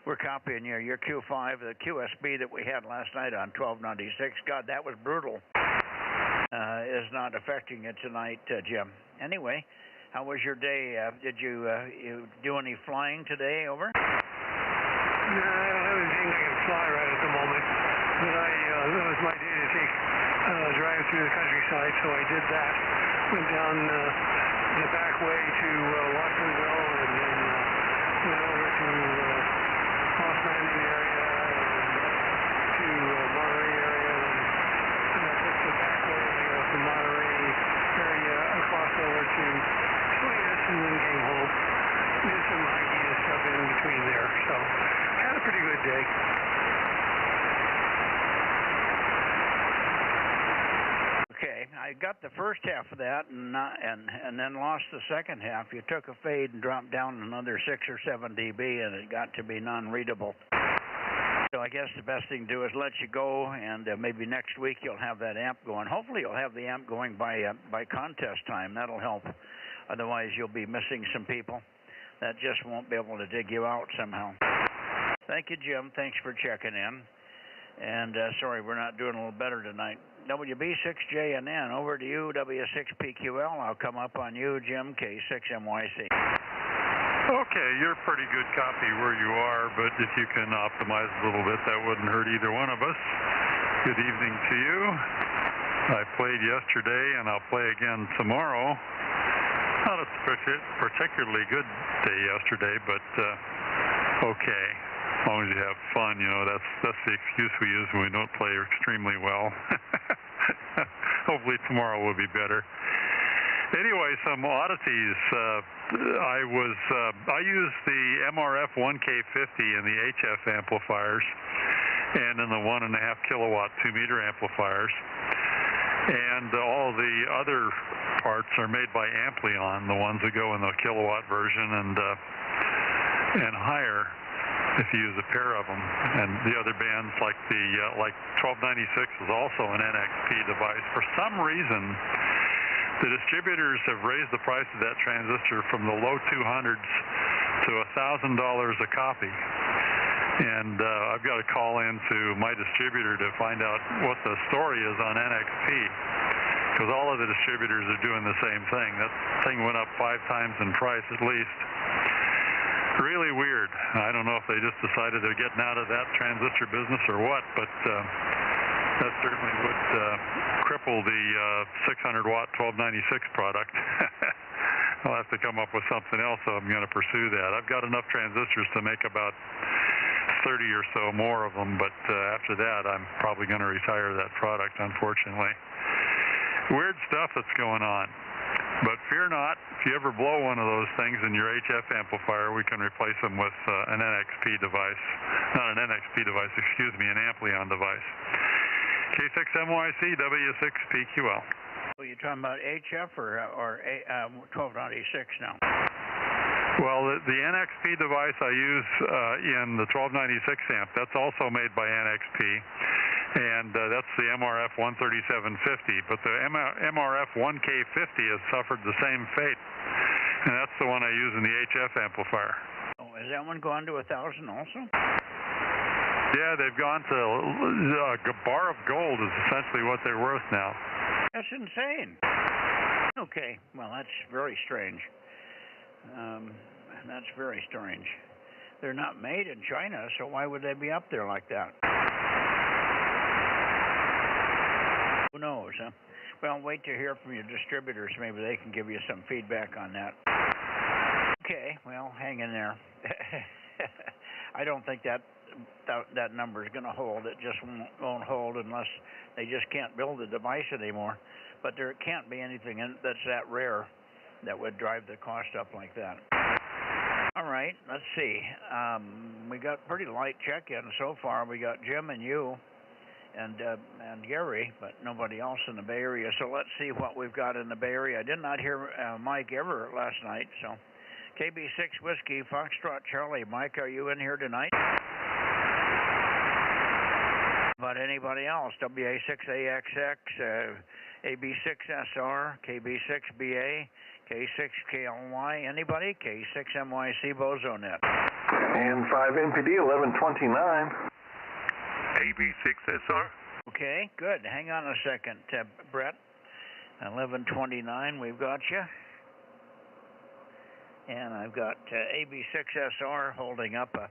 S4: We're copying your Q5, the QSB that we had last night on 1296. God, that was brutal. Is not affecting it tonight, Jim. Anyway, how was your day? Did you do any flying today, over?
S1: No, I don't have anything I can fly right at the moment, but that was my day to take drive through the countryside, so I did that. Went down the back way to Watsonville, and then went over to Moss Landing area, and to Monterey area, and took the back way from Monterey area across over to Salinas, and then came home. Did some hiking and stuff in between there, so had a pretty good day.
S4: Okay, I got the first half of that and then lost the second half. You took a fade and dropped down another 6 or 7 dB, and it got to be non-readable. So I guess the best thing to do is let you go, and maybe next week you'll have that amp going. Hopefully you'll have the amp going by contest time. That'll help. Otherwise you'll be missing some people that just won't be able to dig you out somehow. Thank you, Jim. Thanks for checking in. And sorry we're not doing a little better tonight. WB6JNN, over to you, W6PQL. I'll come up on you, Jim, K6MYC.
S10: Okay, you're pretty good copy where you are, but if you can optimize a little bit, that wouldn't hurt either one of us.
S14: Good evening to you. I played yesterday, and I'll play again tomorrow. Not a particularly good day yesterday, but okay. As long as you have fun, you know, that's the excuse we use when we don't play extremely well. Hopefully tomorrow will be better. Anyway, some oddities. I used the MRF 1K50 in the HF amplifiers and in the 1.5 kilowatt 2-meter amplifiers. And all the other parts are made by Amplion, the ones that go in the kilowatt version and higher if you use a pair of them. And the other bands like 1296 is also an NXP device. For some reason, the distributors have raised the price of that transistor from the low 200s to $1,000 a copy. And I've got to call into my distributor to find out what the story is on NXP, because all of the distributors are doing the same thing. That thing went up 5 times in price at least. Really weird. I don't know if they just decided they're getting out of that transistor business or what, but that certainly would cripple the 600-watt 1296 product. I'll have to come up with something else, so I'm going to pursue that. I've got enough transistors to make about 30 or so more of them, but after that, I'm probably going to retire that product, unfortunately. Weird stuff that's going on. But fear not, if you ever blow one of those things in your HF amplifier, we can replace them with an NXP device. Not an NXP device, excuse me, an Amplion device. K6MYC, W6PQL.
S4: Are you talking about HF or 1296 now?
S14: Well, the NXP device I use in the 1296 amp, that's also made by NXP, and that's the MRF 13750. But the MRF 1K50 has suffered the same fate, and that's the one I use in the HF amplifier.
S4: Oh, has that one gone to 1,000 also?
S14: Yeah, they've gone to a bar of gold is essentially what they're worth now.
S4: That's insane. Okay, well, that's very strange. That's very strange. They're not made in China, so why would they be up there like that? Who knows, huh? Well, wait to hear from your distributors. Maybe they can give you some feedback on that. Okay, well, hang in there. I don't think that number is going to hold. It just won't hold unless they just can't build the device anymore. But there can't be anything that's that rare that would drive the cost up like that. All right, let's see. We got pretty light check-in so far. We got Jim and you and Gary, but nobody else in the Bay Area. So let's see what we've got in the Bay Area. I did not hear Mike ever last night. So KB6 Whiskey, Foxtrot Charlie. Mike, are you in here tonight? But anybody else? WA6AXX, AB6SR, KB6BA, K6KLY, anybody? K6MYC Bozo Net.
S15: And 5NPD 1129.
S16: AB6SR.
S4: Okay, good. Hang on a second, Brett. 1129, we've got you. And I've got AB6SR holding up a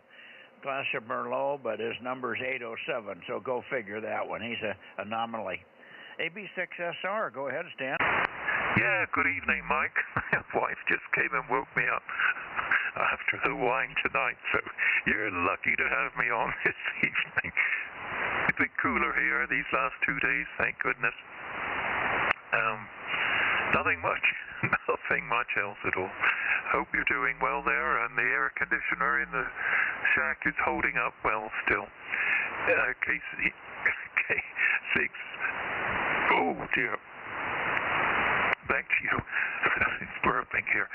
S4: glass of Merlot, but his number's 807, so go figure that one. He's an anomaly. AB6SR, go ahead, Stan.
S16: Yeah, good evening, Mike. My wife just came and woke me up after the wine tonight, so you're lucky to have me on this evening. It's a bit cooler here these last 2 days, thank goodness. Nothing much else at all. Hope you're doing well there, and the air conditioner in the shack is holding up well still. K6. Oh dear. Back to you. It's burping here.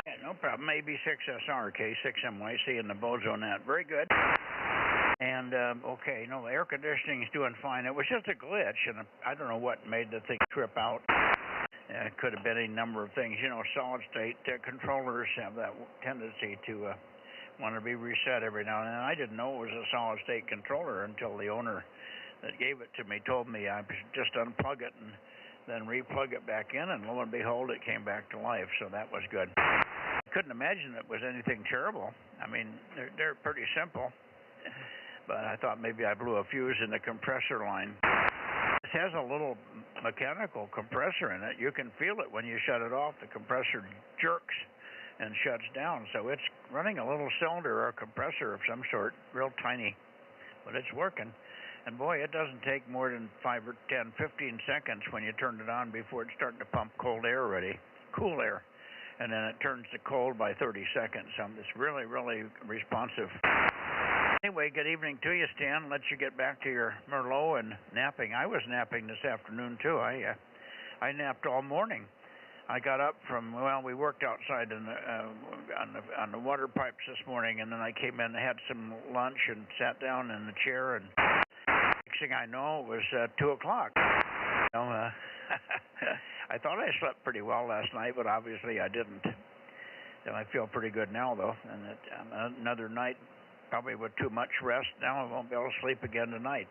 S4: Yeah, no problem. AB6SR, K6MYC in the Bozo Net. Very good. And, okay, no, the air conditioning's doing fine. It was just a glitch, and I don't know what made the thing trip out. It could have been any number of things. You know, solid-state controllers have that tendency to want to be reset every now and then. I didn't know it was a solid-state controller until the owner that gave it to me told me I should just unplug it and then replug it back in, and lo and behold, it came back to life, so that was good. I couldn't imagine it was anything terrible. I mean, they're pretty simple. but I thought maybe I blew a fuse in the compressor line. This has a little mechanical compressor in it. You can feel it when you shut it off. The compressor jerks and shuts down, so it's running a little cylinder or a compressor of some sort, real tiny, but it's working. And boy, it doesn't take more than 5 or 10, 15 seconds when you turn it on before it's starting to pump cold air already, cool air, and then it turns to cold by 30 seconds. So it's really, really responsive. Anyway, good evening to you, Stan. Let you get back to your Merlot and napping. I was napping this afternoon too. I napped all morning. I got up from, well, we worked outside on the water pipes this morning, and then I came in and had some lunch and sat down in the chair, and next thing I know, it was 2 o'clock. You know, I thought I slept pretty well last night, but obviously I didn't. And I feel pretty good now, though, and another night, probably with too much rest, now I won't be able to sleep again tonight.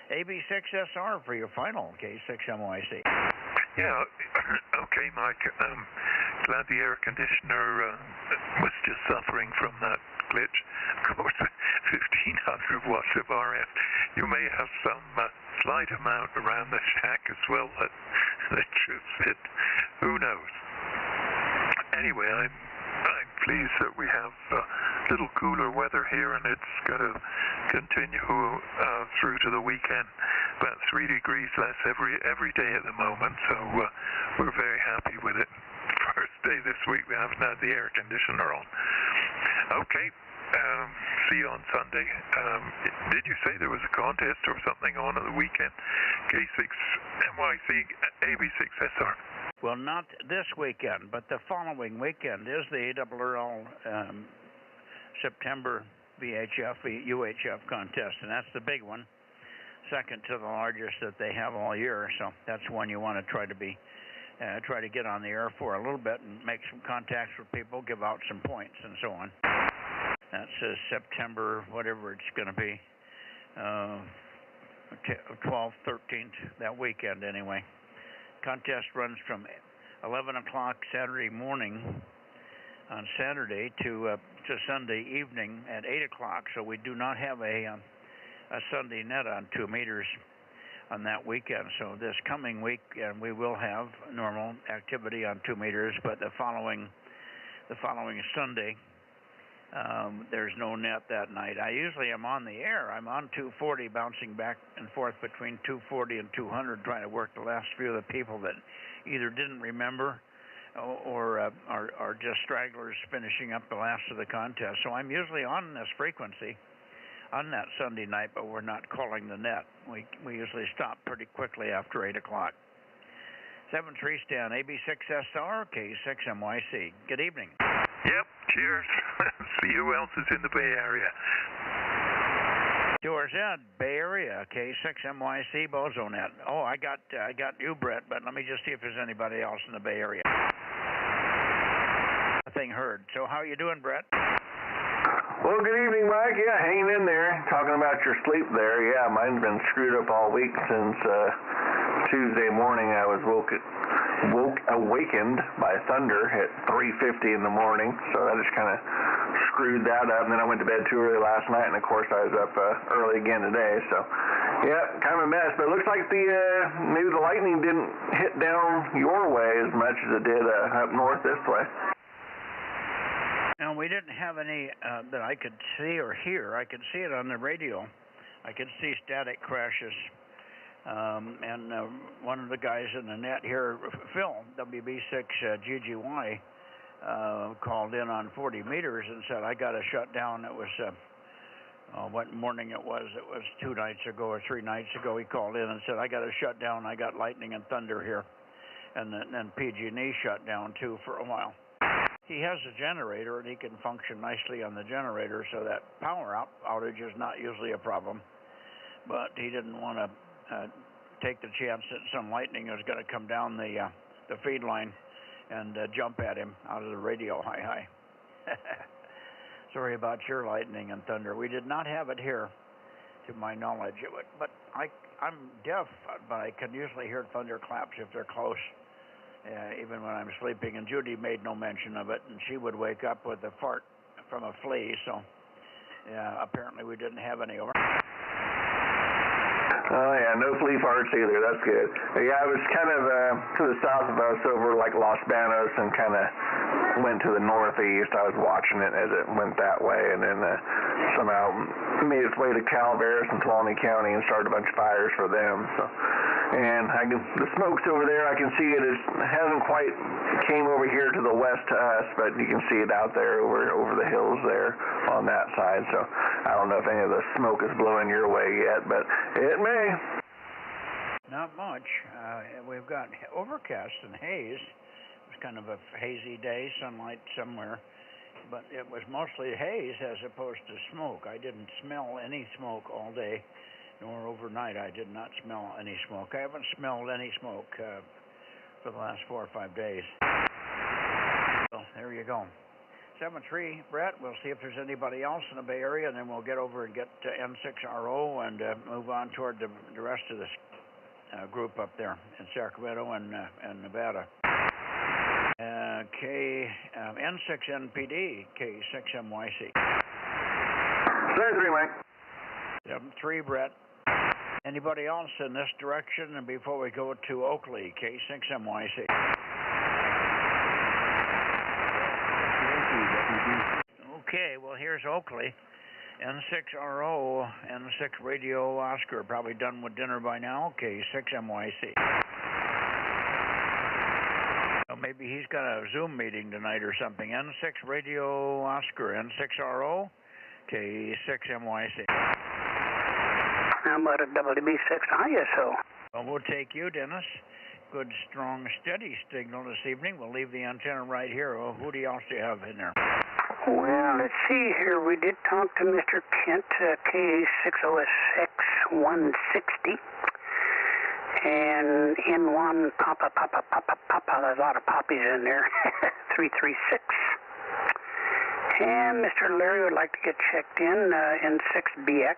S4: AB6SR for your final, K6MYC.
S16: Yeah, okay, Mike. Glad the air conditioner was just suffering from that glitch. Of course, 1,500 watts of RF. You may have some slight amount around the shack as well that should fit. Who knows? Anyway, I'm pleased that we have a little cooler weather here, and it's going to continue through to the weekend. About 3 degrees less every day at the moment, so we're very happy with it. First day this week we haven't had the air conditioner on. Okay, see you on Sunday. Did you say there was a contest or something on at the weekend? K6MYC, AB6SR.
S4: Well, not this weekend, but the following weekend is the ARRL September VHF, UHF contest, and that's the big one. Second to the largest that they have all year, so that's one you want to try to get on the air for a little bit and make some contacts with people, give out some points and so on. That's September, whatever it's going to be, 12th, 13th, that weekend anyway. Contest runs from 11 o'clock Saturday morning on Saturday to Sunday evening at 8 o'clock, so we do not have a Sunday net on 2 meters on that weekend. So this coming week, we will have normal activity on 2 meters, but the following Sunday, there's no net that night. I usually am on the air. I'm on 240, bouncing back and forth between 240 and 200, trying to work the last few of the people that either didn't remember or are just stragglers finishing up the last of the contest. So I'm usually on this frequency on that Sunday night, but we're not calling the net. We usually stop pretty quickly after 8 o'clock. 7-3 Stan, AB6SR, K6MYC. Good evening.
S16: Yep, cheers. See who else is in the Bay Area.
S4: Yours, Ed, Bay Area, K6MYC, Bozo Net. Oh, I got you, Brett, but let me just see if there's anybody else in the Bay Area. Nothing heard. So how you doing, Brett?
S13: Well, good evening, Mike. Yeah, hanging in there. Talking about your sleep there. Yeah, mine's been screwed up all week since Tuesday morning. I was awakened by thunder at 3:50 in the morning, so that just kind of screwed that up. And then I went to bed too early last night, and of course I was up early again today. So, yeah, kind of a mess. But it looks like maybe the lightning didn't hit down your way as much as it did up north this way.
S4: No, we didn't have any that I could see or hear. I could see it on the radio. I could see static crashes. And one of the guys in the net here, Phil, WB6GGY, called in on 40 meters and said, I got to shut down. It was, what morning it was 2 nights ago or 3 nights ago. He called in and said, I got to shut down. I got lightning and thunder here. And then PG&E shut down too for a while. He has a generator, and he can function nicely on the generator, so that power outage is not usually a problem. But he didn't want to take the chance that some lightning was going to come down the feed line and jump at him out of the radio. Hi. Sorry about your lightning and thunder. We did not have it here, to my knowledge. But I'm deaf, but I can usually hear thunderclaps if they're close. Even when I'm sleeping, and Judy made no mention of it, and she would wake up with a fart from a flea, so apparently we didn't have any. Over.
S15: Oh yeah, no flea farts either. That's good. Yeah, I was kind of to the south of us over like Los Banos and kind of went to the northeast. I was watching it as it went that way, and then somehow made its way to Calaveras and Tuolumne County and started a bunch of fires for them. So, and the smoke's over there. I can see it. It hasn't quite came over here to the west to us, but you can see it out there over the hills there on that side. So I don't know if any of the smoke is blowing your way yet, but it may.
S4: Not much. We've got overcast and haze. It was kind of a hazy day, sunlight somewhere, but it was mostly haze as opposed to smoke. I didn't smell any smoke all day, nor overnight. I did not smell any smoke. I haven't smelled any smoke for the last 4 or 5 days. So there you go. 7-3, Brett. We'll see if there's anybody else in the Bay Area, and then we'll get over and get to N6RO and move on toward the rest of this group up there in Sacramento and Nevada. N6NPD, K6MYC.
S15: 7-3, Mike.
S4: 7-3, Brett. Anybody else in this direction? And before we go to Oakley, K6MYC. Okay, well, here's Oakley. N6RO, N6 Radio Oscar, probably done with dinner by now. K6MYC. Well, maybe he's got a Zoom meeting tonight or something. N6 Radio Oscar, N6RO, K6MYC.
S17: How about a WB6 ISO?
S4: Well, we'll take you, Dennis. Good, strong, steady signal this evening. We'll leave the antenna right here. Well, who else do you have in there?
S17: Well, let's see here. We did talk to Mr. Kent, K6OSX 160. And N1 Papa, there's a lot of poppies in there. 336. And Mr. Larry would like to get checked in, N6BX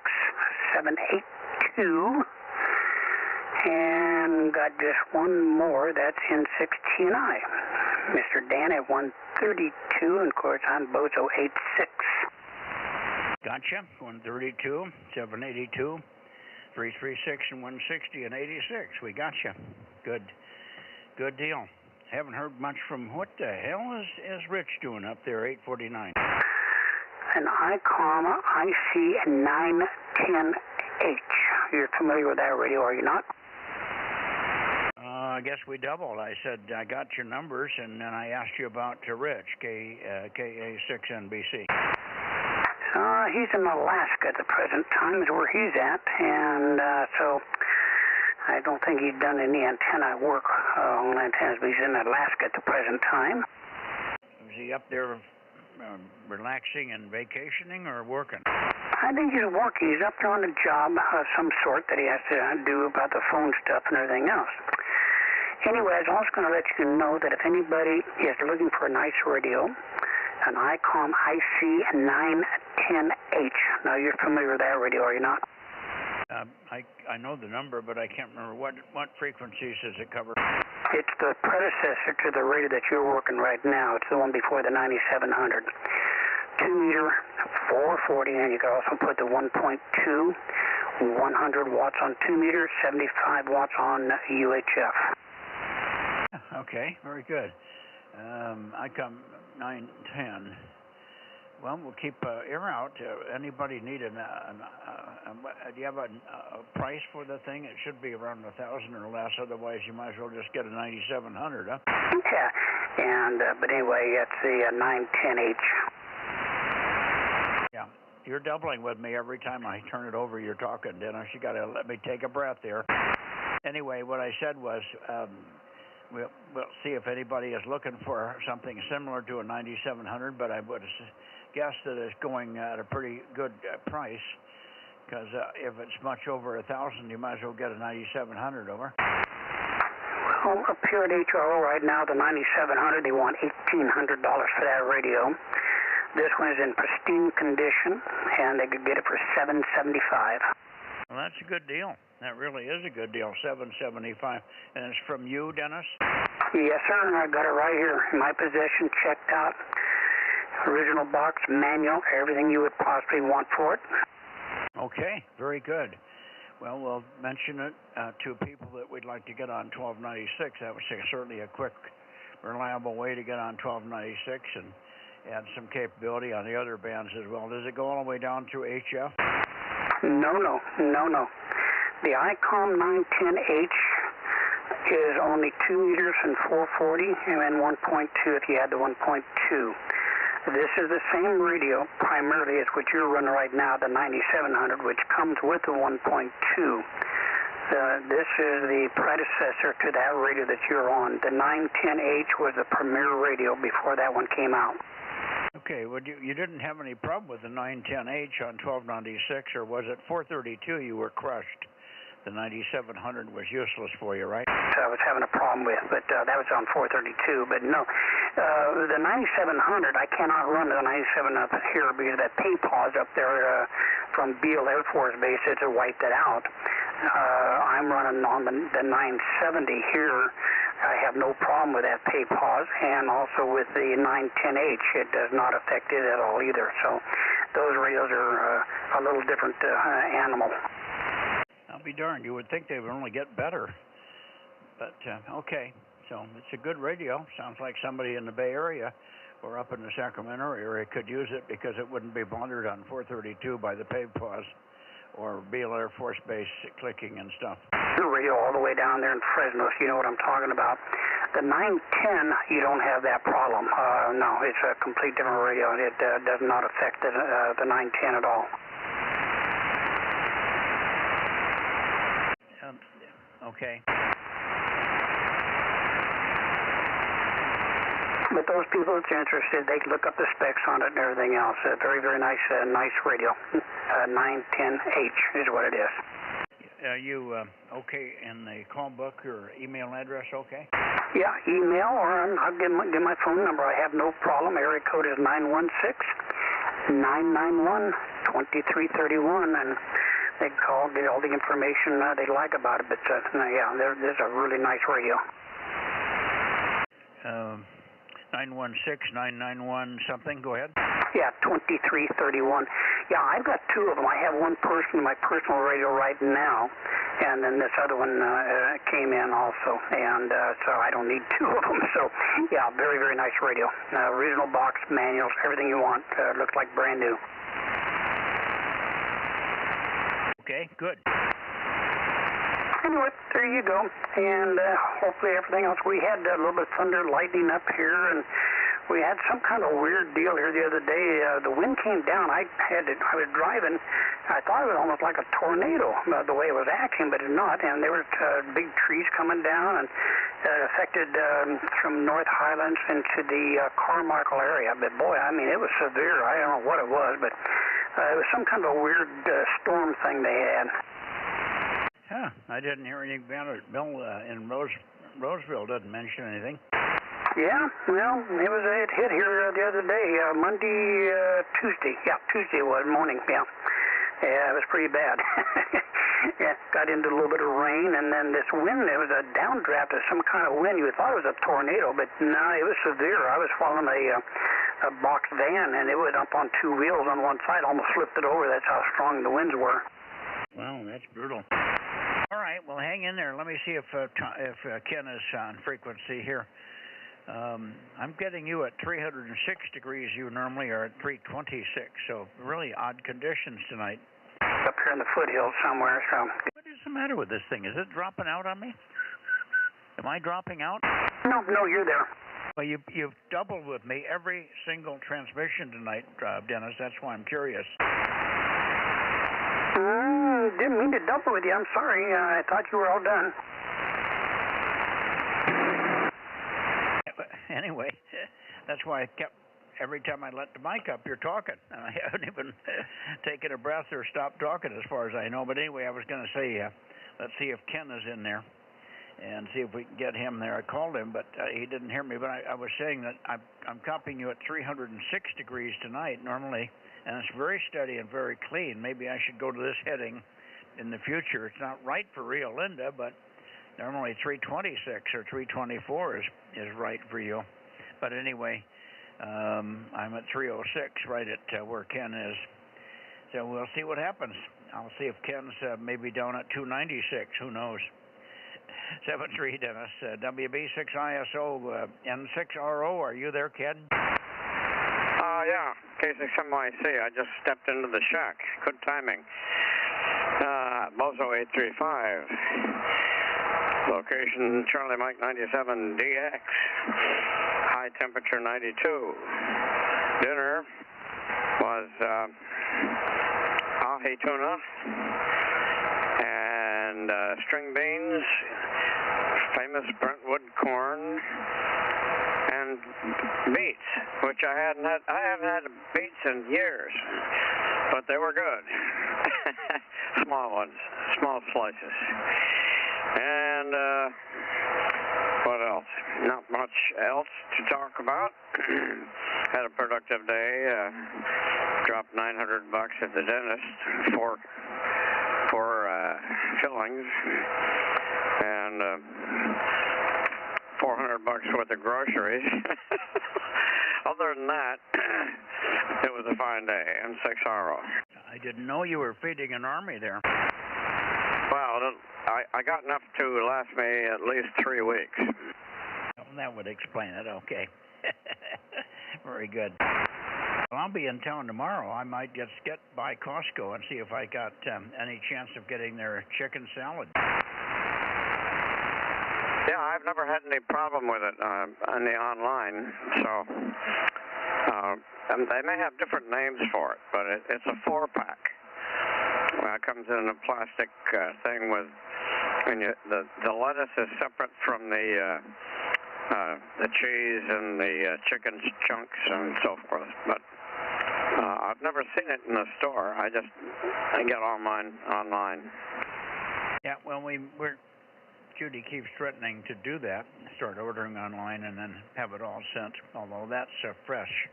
S17: 782. And got just one more, that's N6TNI. Mr. Dan at 132, and of course I'm Bozo 86.
S4: Gotcha, 132, 782, 336, and 160, and 86. We gotcha. Good deal. Haven't heard much from, what the hell is Rich doing up there, 849?
S17: An ICOM IC910H. You're familiar with that radio, are you not?
S4: I guess we doubled. I said, I got your numbers, and then I asked you about Rich, KA6NBC.
S17: He's in Alaska at the present time, is where he's at, and so I don't think he's done any antenna work on antennas, but he's in Alaska at the present time.
S4: Is he up there relaxing and vacationing or working?
S17: I think he's working. He's up there on a job of some sort that he has to do about the phone stuff and everything else. Anyway, I was also going to let you know that if anybody is looking for a nice radio, an ICOM IC910H. Now, you're familiar with that radio, are you not?
S4: I know the number, but I can't remember. What frequencies does it cover?
S17: It's the predecessor to the radio that you're working right now. It's the one before the 9700. 2-meter, 440, and you can also put the 1.2, 100 watts on 2 meters, 75 watts on UHF.
S4: Okay, very good. ICOM 910. Well, we'll keep ear out. Anybody need do you have a price for the thing? It should be around 1,000 or less. Otherwise, you might as well just get a 9700, huh?
S17: Yeah, and but anyway, it's the 910H.
S4: Yeah, you're doubling with me every time I turn it over. You're talking, Dennis. You got to let me take a breath there. Anyway, what I said was, we'll see if anybody is looking for something similar to a 9700, but I would guess that it's going at a pretty good price, because if it's much over 1,000, you might as well get a 9700 over.
S17: Well, up here at HRO right now, the 9700, they want $1,800 for that radio. This one is in pristine condition, and they could get it for $775.
S4: Well, that's a good deal. That really is a good deal, $775. And it's from you, Dennis?
S17: Yes, sir. I got it right here in my possession, checked out. original box, manual, everything you would possibly want for it.
S4: Okay, very good. Well, we'll mention it to people that we'd like to get on 1296. That was certainly a quick, reliable way to get on 1296 and add some capability on the other bands as well. Does it go all the way down through HF?
S17: No. The ICOM 910H is only 2 meters and 440, and then 1.2 if you add the 1.2. This is the same radio primarily as what you're running right now, the 9700, which comes with the 1.2. This is the predecessor to that radio that you're on. The 910H was the premier radio before that one came out.
S4: Okay, well, you didn't have any problem with the 910H on 1296, or was it 432 you were crushed? The 9700 was useless for you, right?
S17: I was having a problem with, but that was on 432. But no, the 9700, I cannot run the 97 up here because that pay pause up there from Beale Air Force Base, it's wiped it out. I'm running on the 970 here. I have no problem with that pay pause, and also with the 910H, it does not affect it at all either. So those radios are a little different animal.
S4: I'll be darned. You would think they would only get better. But, okay. So it's a good radio. Sounds like somebody in the Bay Area or up in the Sacramento area could use it because it wouldn't be bothered on 432 by the pay pause or Beale Air Force Base clicking and stuff.
S17: The radio all the way down there in Fresno, so you know what I'm talking about. The 910, you don't have that problem. No, it's a complete different radio. It does not affect the 910 at all.
S4: Okay.
S17: But those people that's interested, they can look up the specs on it and everything else. Very, very nice radio. 910H is what it is.
S4: Are you okay in the call book or email address okay?
S17: Yeah, email, or I'll give my phone number. I have no problem. Area code is 916-991-2331, and they can call, get all the information they like about it. But yeah, there's a really nice radio.
S4: 916-991 something. Go ahead.
S17: Yeah, 2331. Yeah, I've got two of them. I have one my personal radio right now, and then this other one came in also, and so I don't need two of them. So yeah, very, very nice radio. Original box, manuals, everything you want. Looks like brand new.
S4: Okay, good.
S17: Anyway, there you go. And hopefully everything else. We had a little bit of thunder, lightning up here, and we had some kind of weird deal here the other day. The wind came down. I was driving. I thought it was almost like a tornado, the way it was acting, but it's not. And there were big trees coming down, and it affected from North Highlands into the Carmichael area. But boy, I mean, it was severe. I don't know what it was, but it was some kind of a weird storm thing they had.
S4: Huh, I didn't hear anything about it. Bill in Roseville doesn't mention anything.
S17: Yeah, well, it hit here the other day, Tuesday. Yeah, Tuesday was morning, yeah. Yeah, it was pretty bad. Yeah, got into a little bit of rain, and then this wind, it was a downdraft of some kind of wind. You thought it was a tornado, but no, it was severe. I was following a box van, and it was up on two wheels on one side, almost flipped it over. That's how strong the winds were.
S4: Wow, that's brutal. All right, well, hang in there. Let me see if Ken is on frequency here. I'm getting you at 306 degrees. You normally are at 326, so really odd conditions tonight.
S17: Up here in the foothills somewhere, so.
S4: What is the matter with this thing? Is it dropping out on me? Am I dropping out?
S17: No, you're there.
S4: Well, you've doubled with me every single transmission tonight, Dennis. That's why I'm curious.
S17: Didn't mean to double with you. I'm sorry. I thought you were all done.
S4: Anyway, that's why I kept, every time I let the mic up, you're talking. And I haven't even taken a breath or stopped talking as far as I know. But anyway, I was going to say, let's see if Ken is in there and see if we can get him there. I called him, but he didn't hear me. But I was saying that I'm copying you at 306 degrees tonight normally, and it's very steady and very clean. Maybe I should go to this heading in the future. It's not right for Rio Linda, but normally 326 or 324 is right for you. But anyway, I'm at 306 right at where Ken is. So we'll see what happens. I'll see if Ken's maybe down at 296. Who knows? 73 Dennis, WB6ISO, N6RO. Are you there, Ken?
S18: Yeah, K6MYC. I just stepped into the shack. Good timing. Bozo 835. Location Charlie Mike 97DX. High temperature 92. Dinner was ahi tuna and string beans, famous Brentwood corn, and beets, which I haven't had beets in years, but they were good. Small ones, small slices. And what else? Not much else to talk about. Had a productive day. Dropped $900 at the dentist for fillings, and $400 worth of groceries. Other than that, it was a fine day. N6RO.
S4: I didn't know you were feeding an army there.
S18: Well, I got enough to last me at least 3 weeks.
S4: Well, that would explain it. Okay. Very good. Well, I'll be in town tomorrow. I might just get by Costco and see if I got any chance of getting their chicken salad.
S18: Yeah, I've never had any problem with it on the online. So they may have different names for it, but it's a 4-pack. It comes in a plastic thing with, the lettuce is separate from the cheese and the chicken chunks and so forth. But I've never seen it in the store. I get all mine online.
S4: Yeah, well, Judy keeps threatening to do that, start ordering online and then have it all sent, although that's fresh,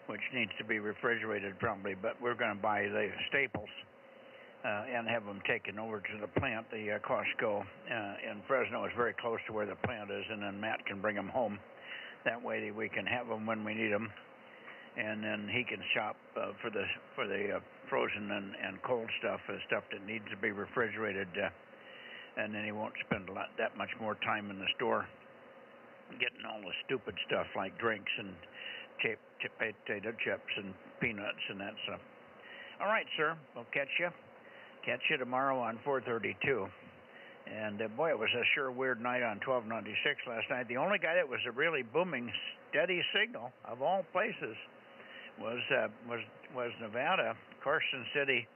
S4: which needs to be refrigerated probably, but we're going to buy the staples and have them taken over to the plant. The Costco in Fresno is very close to where the plant is, and then Matt can bring them home. That way we can have them when we need them, and then he can shop for the frozen and cold stuff that needs to be refrigerated, and then he won't spend that much more time in the store getting all the stupid stuff like drinks and potato chips and peanuts and that stuff. All right, sir. We'll catch you tomorrow on 432. And boy, it was a sure weird night on 1296 last night. The only guy that was a really booming, steady signal of all places was Nevada, Carson City,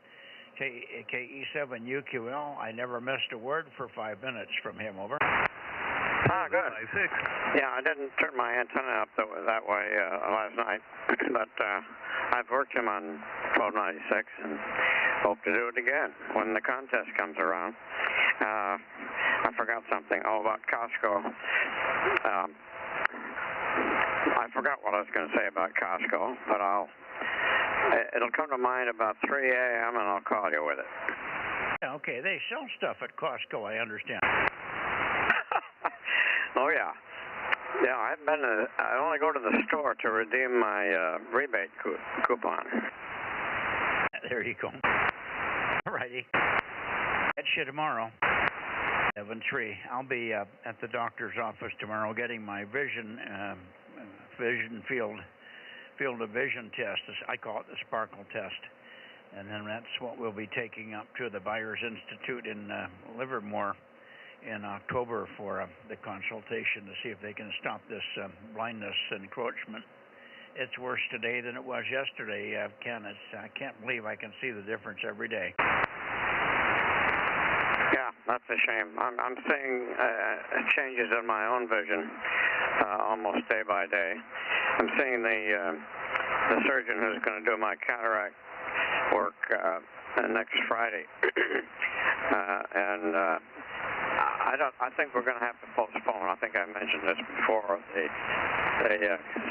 S4: KE7UQL. I never missed a word for 5 minutes from him. Over.
S18: Ah, good. Yeah, I didn't turn my antenna up that way last night, but I've worked him on 1296 and hope to do it again when the contest comes around. I forgot something. About Costco. I forgot what I was going to say about Costco, but it'll come to mind about 3 a.m. and I'll call you with it.
S4: Okay, they sell stuff at Costco, I understand.
S18: Oh, yeah. Yeah, I only go to the store to redeem my rebate coupon.
S4: There you go. All righty. Catch you tomorrow. 7-3. I'll be at the doctor's office tomorrow getting my vision field of vision test. I call it the sparkle test. And then that's what we'll be taking up to the Byers Institute in Livermore in October for the consultation to see if they can stop this blindness encroachment. It's worse today than it was yesterday, Ken. I can't believe I can see the difference every day.
S18: Yeah, that's a shame. I'm seeing changes in my own vision almost day by day. I'm seeing the surgeon who's going to do my cataract work next Friday, and I think we're going to have to postpone. I think I mentioned this before. The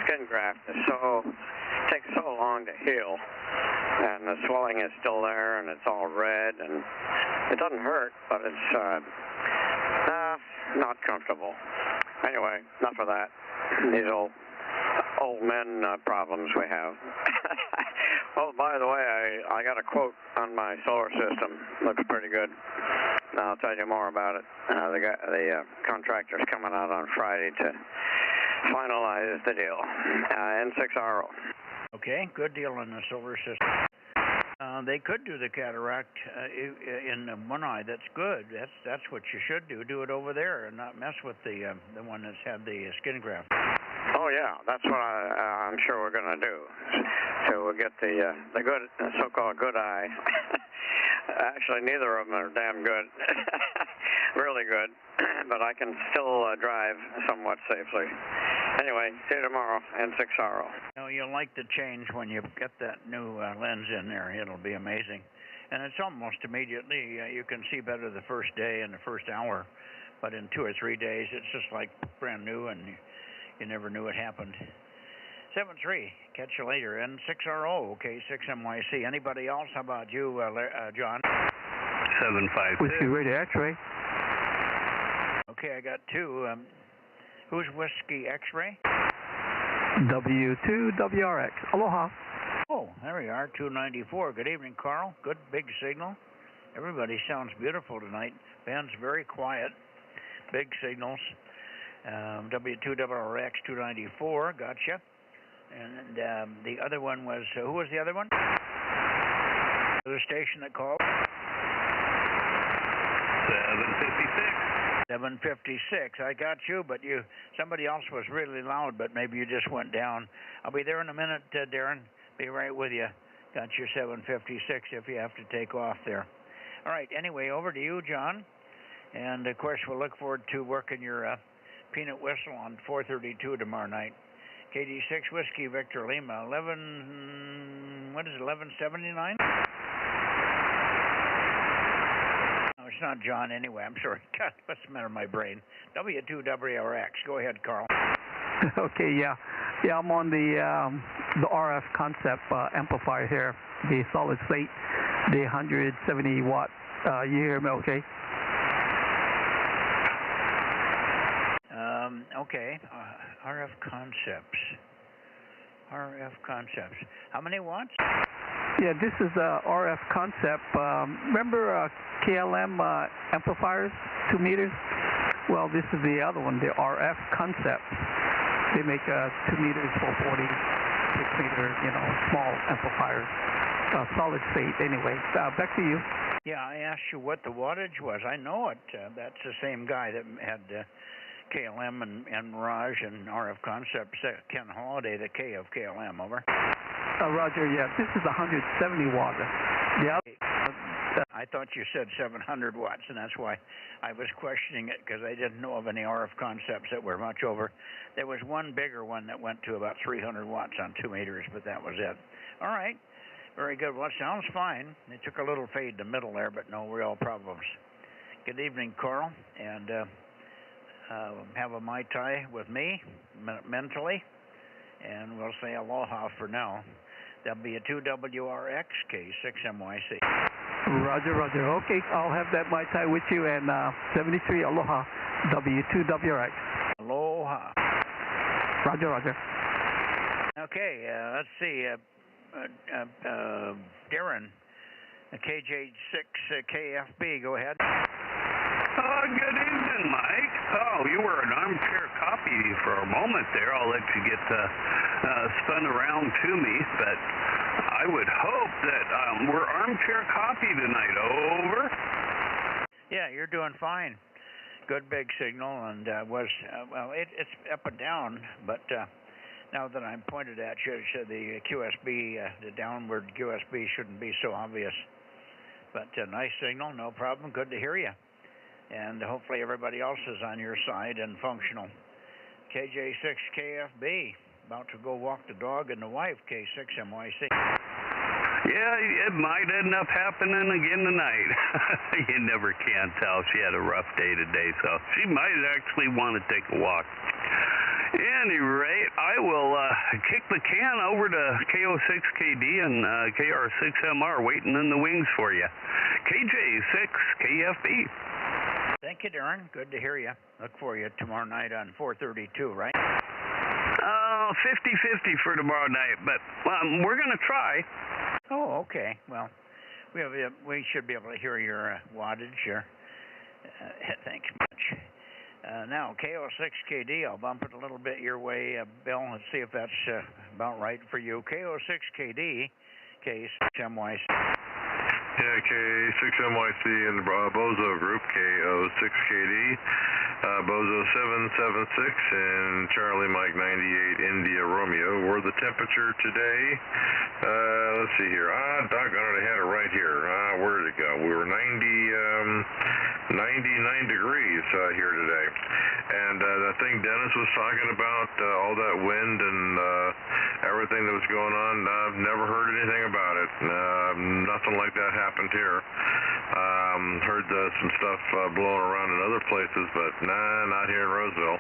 S18: skin graft takes so long to heal, and the swelling is still there, and it's all red, and it doesn't hurt, but it's not comfortable. Anyway, enough of that. These old old men problems we have. Oh, by the way, I got a quote on my solar system. Looks pretty good. I'll tell you more about it. The contractor's coming out on Friday to finalize the deal. N6RO.
S4: Okay, good deal on the solar system. They could do the cataract in one eye. That's good. That's what you should do. Do it over there and not mess with the one that's had the skin graft.
S18: Oh yeah, that's what I'm sure we're going to do. So we'll get the good, so-called good eye. Actually, neither of them are damn good. Really good. But I can still drive somewhat safely. Anyway, see you tomorrow, N6RO.
S4: No, you'll like the change when you get that new lens in there. It'll be amazing. And it's almost immediately. You can see better the first day and the first hour. But in 2 or 3 days, it's just like brand new, and you never knew it happened. 7-3. Catch you later. N6RO, K6MYC. Anybody else? How about you, John?
S3: 7-5.
S1: Whiskey Radio X-ray.
S4: Okay, I got 2. Who's Whiskey X-ray?
S1: W2WRX. Aloha.
S4: Oh, there we are, 294. Good evening, Carl. Good big signal. Everybody sounds beautiful tonight. Ben's very quiet. Big signals. W2WRX 294. Gotcha. And the other one was, who was the other one? The station that called?
S3: 756.
S4: 756. I got you, but somebody else was really loud, but maybe you just went down. I'll be there in a minute, Darren. Be right with you. Got your 756 if you have to take off there. All right, anyway, over to you, John. And, of course, we'll look forward to working your peanut whistle on 432 tomorrow night. KD6 Whiskey Victor Lima, 1179? No, it's not John anyway. I'm sorry. God, what's the matter with my brain? W2WRX. Go ahead, Carl.
S19: Okay, yeah. Yeah, I'm on the RF concept amplifier here, the solid state, the 170 watt. You hear me okay?
S4: Okay. RF concepts. RF concepts. How many watts?
S19: Yeah, this is RF concept. Remember KLM amplifiers, 2 meters? Well, this is the other one, the RF concept. They make 2 meters for 40, 6 meter, small amplifiers. Solid state, anyway. Back to you.
S4: Yeah, I asked you what the wattage was. I know it. That's the same guy that had KLM and Mirage and RF Concepts. Ken Holiday, the K of KLM, over.
S19: Roger, yeah. This is 170 watt. Yeah.
S4: I thought you said 700 watts, and that's why I was questioning it, because I didn't know of any RF Concepts that were much over. There was one bigger one that went to about 300 watts on 2 meters, but that was it. All right. Very good. Well, it sounds fine. They took a little fade in the middle there, but no real problems. Good evening, Carl, and have a Mai Tai with me mentally, and we'll say aloha for now. W2WRX K6MYC.
S19: Roger, Roger. Okay, I'll have that Mai Tai with you, and 73 aloha, W2WRX.
S4: Aloha.
S19: Roger, Roger.
S4: Okay, let's see. Darren, KJ6 KFB, go ahead.
S3: Good evening, Mike. Oh, you were an armchair copy for a moment there. I'll let you get spun around to me, but I would hope that we're armchair copy tonight. Over.
S4: Yeah, you're doing fine. Good big signal, and it's up and down, but now that I'm pointed at you, the QSB, the downward QSB shouldn't be so obvious. But nice signal, no problem. Good to hear you. And hopefully everybody else is on your side and functional. KJ6KFB, about to go walk the dog and the wife, K6MYC.
S3: Yeah, it might end up happening again tonight. You never can tell. She had a rough day today, so she might actually want to take a walk. Any rate, I will kick the can over to KO6KD and KR6MR waiting in the wings for you. KJ6KFB.
S4: Thank you, Darren. Good to hear you. Look for you tomorrow night on 432, right?
S3: Oh,
S20: 50-50 for tomorrow night, but we're going to try.
S4: Oh, okay. Well, we should be able to hear your wattage here. Thanks much. Now, KO6KD, I'll bump it a little bit your way, Bill, and see if that's about right for you. KO6KD, K6MYC.
S21: Yeah, K6MYC in the Bozo group, KO6KD, Bozo 776, and Charlie Mike 98 India Romeo. Were the temperature today? Let's see here. Doggone it, I had it right here. Where did it go? We were 99 degrees here today. And that thing Dennis was talking about, all that wind and everything that was going on, I've never heard anything about it. Nothing like that happened here. Heard some stuff blowing around in other places, but not here in Roseville.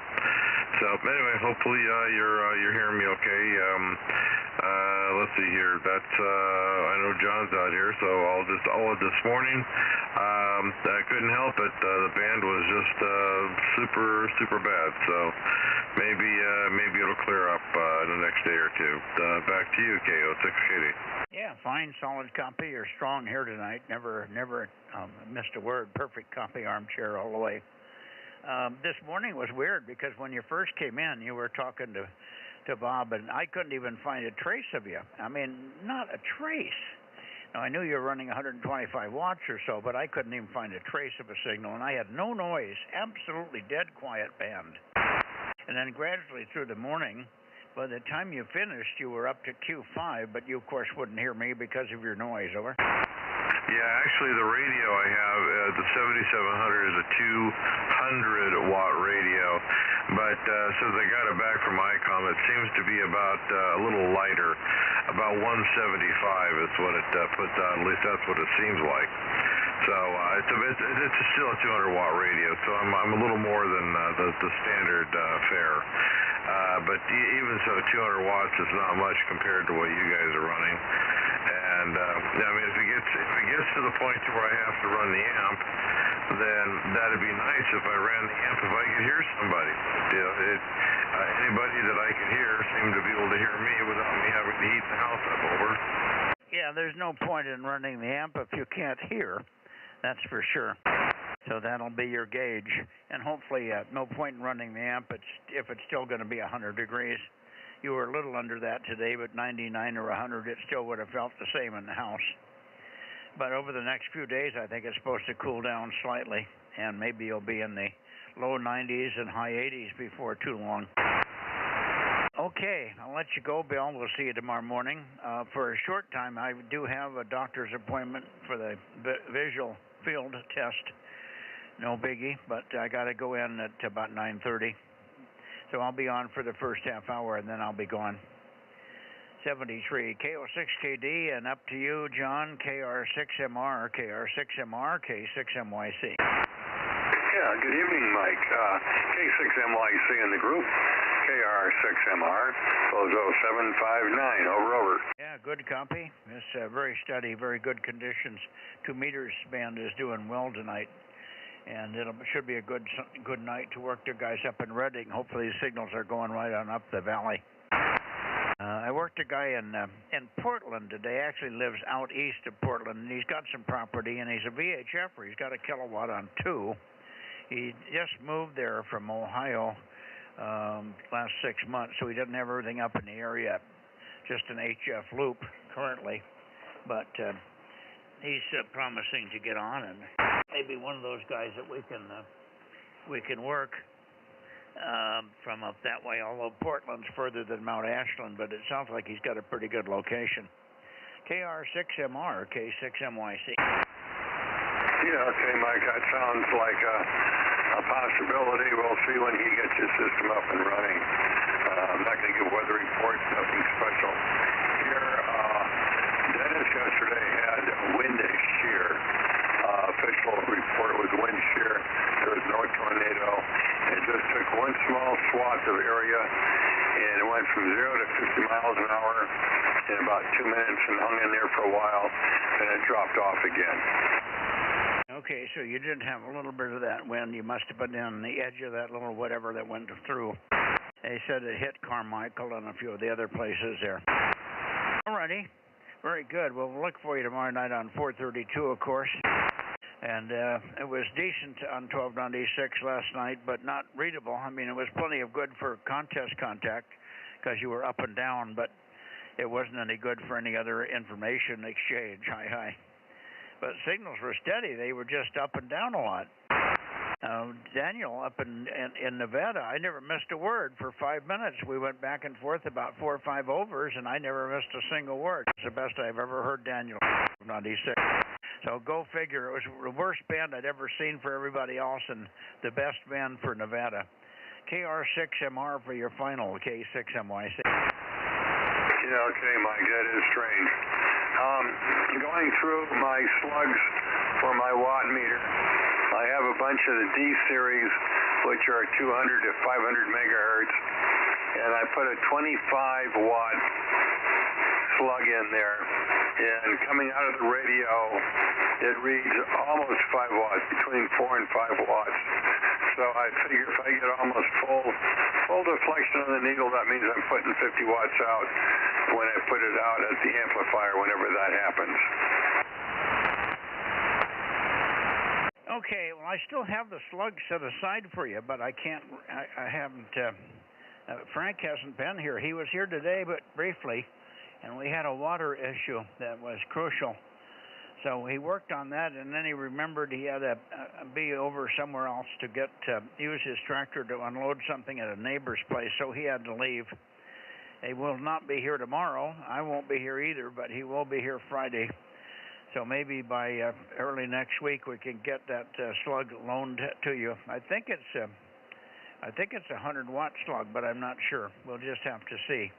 S21: So anyway, hopefully you're hearing me okay. Let's see here. That's I know John's out here, so all of this morning, I couldn't help it. The band was just super bad. So maybe it'll clear up in the next day or two. Back to you, KO6KD.
S4: Yeah, fine, solid copy. You're strong here tonight. Never missed a word. Perfect copy, armchair all the way. This morning was weird because when you first came in, you were talking to Bob, and I couldn't even find a trace of you. I mean, not a trace. Now, I knew you were running 125 watts or so, but I couldn't even find a trace of a signal, and I had no noise, absolutely dead quiet band. And then gradually through the morning, by the time you finished, you were up to Q5, but you, of course, wouldn't hear me because of your noise, over?
S21: Yeah, actually, the radio I have, the 7700 is a 200-watt radio, but since I got it back from ICOM, it seems to be about a little lighter, about 175 is what it puts out. At least that's what it seems like. So it's still a 200-watt radio, so I'm a little more than the standard fare. But even so, 200 watts is not much compared to what you guys are running. And I mean, if it gets to the point to where I have to run the amp, then that'd be nice if I ran the amp if I could hear somebody. You know, anybody that I could hear seemed to be able to hear me without me having to heat the house up. Over.
S4: Yeah, there's no point in running the amp if you can't hear. That's for sure. So that'll be your gauge, and hopefully no point in running the amp if it's still going to be 100 degrees. You were a little under that today, but 99 or 100, it still would have felt the same in the house. But over the next few days, I think it's supposed to cool down slightly, and maybe you'll be in the low 90s and high 80s before too long. Okay, I'll let you go, Bill. We'll see you tomorrow morning. For a short time, I do have a doctor's appointment for the visual field test. No biggie, but I got to go in at about 9:30. So I'll be on for the first half hour, and then I'll be gone. 73, KO6KD, and up to you, John, KR6MR, KR6MR, K6MYC.
S22: Yeah, good evening, Mike. K6MYC in the group, KR6MR, Bozo 759, over.
S4: Yeah, good copy. It's very steady, very good conditions. 2 meters band is doing well tonight. And it should be a good night to work the guys up in Redding. Hopefully the signals are going right on up the valley. I worked a guy in Portland today. Actually lives out east of Portland, and he's got some property, and he's a VHFer. He's got a kilowatt on 2. He just moved there from Ohio last 6 months, so he doesn't have everything up in the area. Just an HF loop currently, but he's promising to get on, and maybe one of those guys that we can work from up that way, although Portland's further than Mount Ashland, but it sounds like he's got a pretty good location. KR6MR, K6MYC.
S22: Yeah, okay, Mike, that sounds like a possibility. We'll see when he gets his system up and running. I'm not going to give weather reports, nothing special. Here, Dennis yesterday had wind shear. Official report was wind shear. There was no tornado. It just took one small swath of area, and it went from 0 to 50 miles an hour in about 2 minutes and hung in there for a while, and it dropped off again.
S4: Okay, so you did have a little bit of that wind. You must have been on the edge of that little whatever that went through. They said it hit Carmichael and a few of the other places there. Alrighty, very good. Well, we'll look for you tomorrow night on 432, of course. And it was decent on 1296 last night, but not readable. I mean, it was plenty of good for contest contact because you were up and down, but it wasn't any good for any other information exchange. Hi. But signals were steady. They were just up and down a lot. Daniel up in Nevada, I never missed a word for 5 minutes. We went back and forth about 4 or 5 overs, and I never missed a single word. It's the best I've ever heard Daniel 96. So go figure. It was the worst band I'd ever seen for everybody else and the best band for Nevada. KR6MR for your final, K6MYC.
S22: Yeah, okay, Mike, that is strange. Going through my slugs for my watt meter, I have a bunch of the D series, which are 200 to 500 megahertz, and I put a 25 watt slug in there, and coming out of the radio, it reads almost 5 watts, between 4 and 5 watts. So I figure if I get almost full deflection on the needle, that means I'm putting 50 watts out when I put it out at the amplifier, whenever that happens.
S4: Okay, well, I still have the slug set aside for you, but I haven't, Frank hasn't been here. He was here today, but briefly, and we had a water issue that was crucial. So he worked on that, and then he remembered he had to be over somewhere else to use his tractor to unload something at a neighbor's place, so he had to leave. He will not be here tomorrow. I won't be here either, but he will be here Friday. So maybe by early next week we can get that slug loaned to you. I think it's a 100-watt slug, but I'm not sure. We'll just have to see.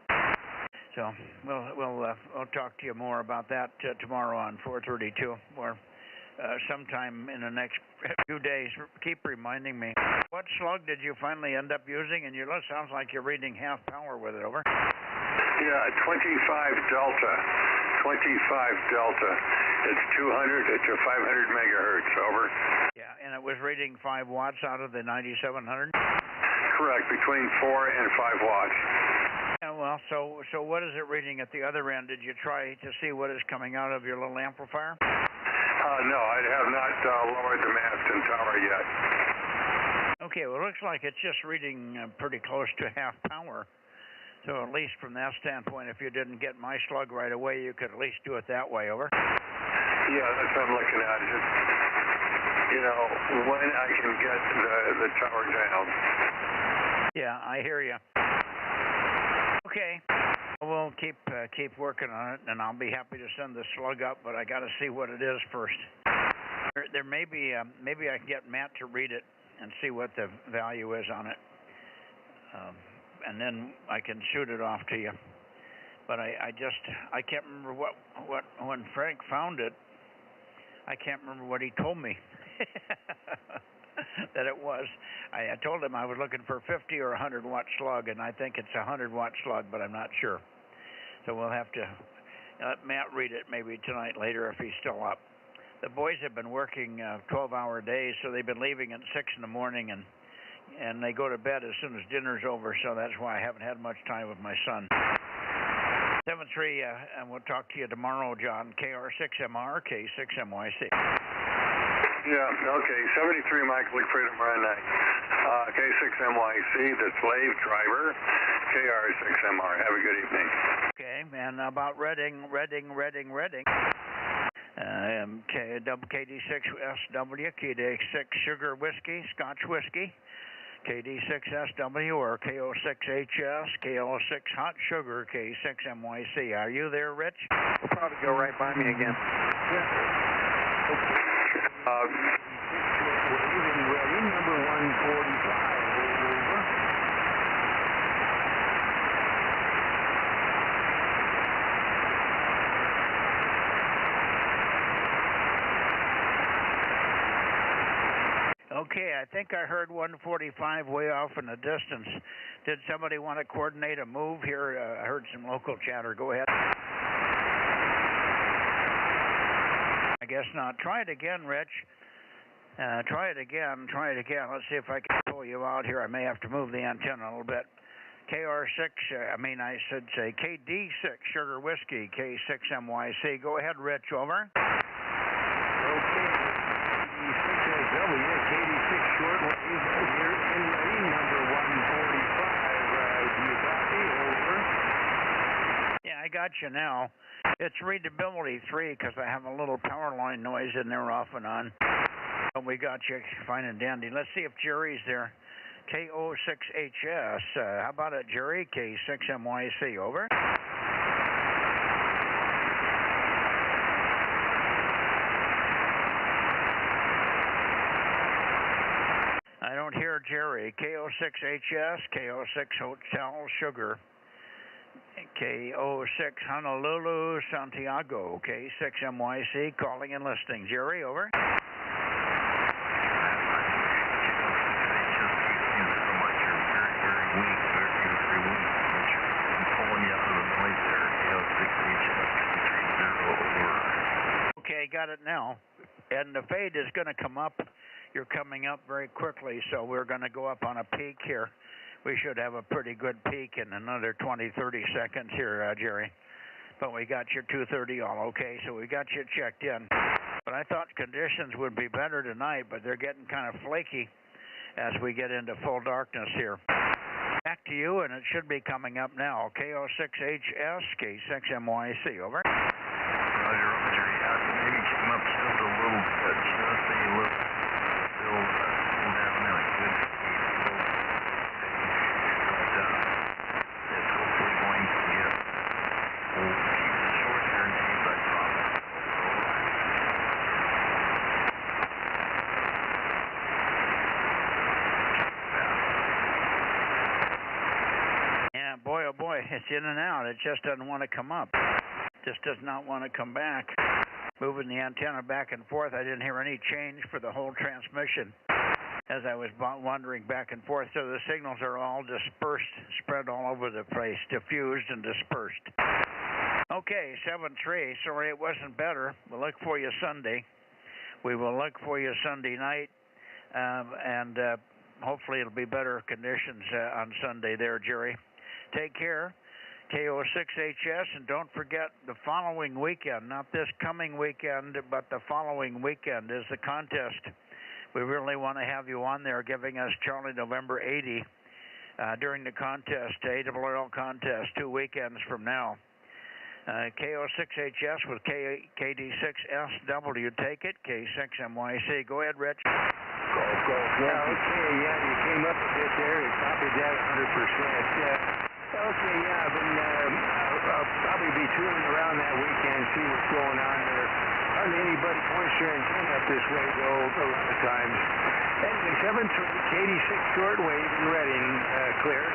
S4: So we'll talk to you more about that tomorrow on 432 or sometime in the next few days. Keep reminding me. What slug did you finally end up using? And sounds like you're reading half power with it, over.
S22: Yeah, 25 delta. 25 delta. It's 200 to 500 megahertz, over.
S4: Yeah, and it was reading 5 watts out of the 9700?
S22: Correct, between 4 and 5 watts.
S4: Yeah, well, so what is it reading at the other end? Did you try to see what is coming out of your little amplifier?
S22: No, I have not lowered the mast and tower yet.
S4: Okay, well, it looks like it's just reading pretty close to half power. So at least from that standpoint, if you didn't get my slug right away, you could at least do it that way, over.
S22: Yeah, that's what I'm looking at. Just, when I can get the tower down.
S4: Yeah, I hear you. Okay, we'll keep working on it, and I'll be happy to send the slug up, but I got to see what it is first. There may be, maybe I can get Matt to read it and see what the value is on it, and then I can shoot it off to you. But I can't remember what when Frank found it. I can't remember what he told me that it was. I told him I was looking for 50 or 100-watt slug, and I think it's a 100-watt slug, but I'm not sure. So we'll have to let Matt read it maybe tonight later if he's still up. The boys have been working 12-hour days, so they've been leaving at 6 in the morning, and they go to bed as soon as dinner's over, so that's why I haven't had much time with my son. 7-3, and we'll talk to you tomorrow, John. KR6MR, K6MYC.
S22: Yeah, okay. 73, Mike, look for you tomorrow night. K6MYC, the slave driver. KR6MR. Have a good evening.
S4: Okay, and about Reading. KD6SW, KD6 Sugar Whiskey, Scotch Whiskey. KD6SW or KO6HS, KO6 Hot Sugar, K6MYC. Are you there, Rich?
S5: We'll probably go right by me again.
S9: Yeah. Ready, number 145.
S4: Okay, I think I heard 145 way off in the distance. Did somebody want to coordinate a move here? I heard some local chatter. Go ahead. I guess not. Try it again, Rich. Try it again. Let's see if I can pull you out here. I may have to move the antenna a little bit. I should say KD6 Sugar Whiskey, K6MYC. Go ahead, Rich, over.
S9: Okay, KD6SW, KD6 shortwave, you're in ready, number 145. Do you copy? Over.
S4: Yeah, I got you now. It's readability 3 because I have a little power line noise in there off and on. But we got you fine and dandy. Let's see if Jerry's there. KO6HS. How about it, Jerry? K6MYC, over. I don't hear Jerry. KO6HS, KO6 Hotel Sugar. KO6 Honolulu, Santiago. K6MYC, calling and listening. Jerry, over. Okay, got it now. And the fade is going to come up. You're coming up very quickly, so we're going to go up on a peak here. We should have a pretty good peak in another 20, 30 seconds here, Jerry. But we got your 230 all okay, so we got you checked in. But I thought conditions would be better tonight, but they're getting kind of flaky as we get into full darkness here. Back to you, and it should be coming up now. KO6HS, K6MYC, over.
S3: Roger, Roger. Yeah, maybe come up just a little bit, just a little. Still down now. Good speed. But it's hopefully going to get. We'll keep it short here in case I drop it.
S4: Yeah, boy, oh boy, it's in and out. It just doesn't want to come up. Just does not want to come back. Moving the antenna back and forth, I didn't hear any change for the whole transmission as I was wandering back and forth. So the signals are all dispersed, spread all over the place, diffused and dispersed. Okay, 7-3. Sorry it wasn't better. We'll look for you Sunday. We will look for you Sunday night, and hopefully it'll be better conditions on Sunday there, Jerry. Take care. KO6HS, and don't forget the following weekend, not this coming weekend, but the following weekend is the contest. We really want to have you on there giving us Charlie November 80 during the contest, ARRL contest, 2 weekends from now. KO6HS with KD6SW, take it, K6MYC. Go ahead, Rich.
S9: Golf. Yeah, okay, yeah, you came up a bit there. You copied that 100%. Okay, yeah, I'll probably be tooling around that weekend, see what's going on there. Hardly anybody points their antenna up this way, though, a lot of times. Anyway, 7-3, KD6 shortwave in Reading, clear.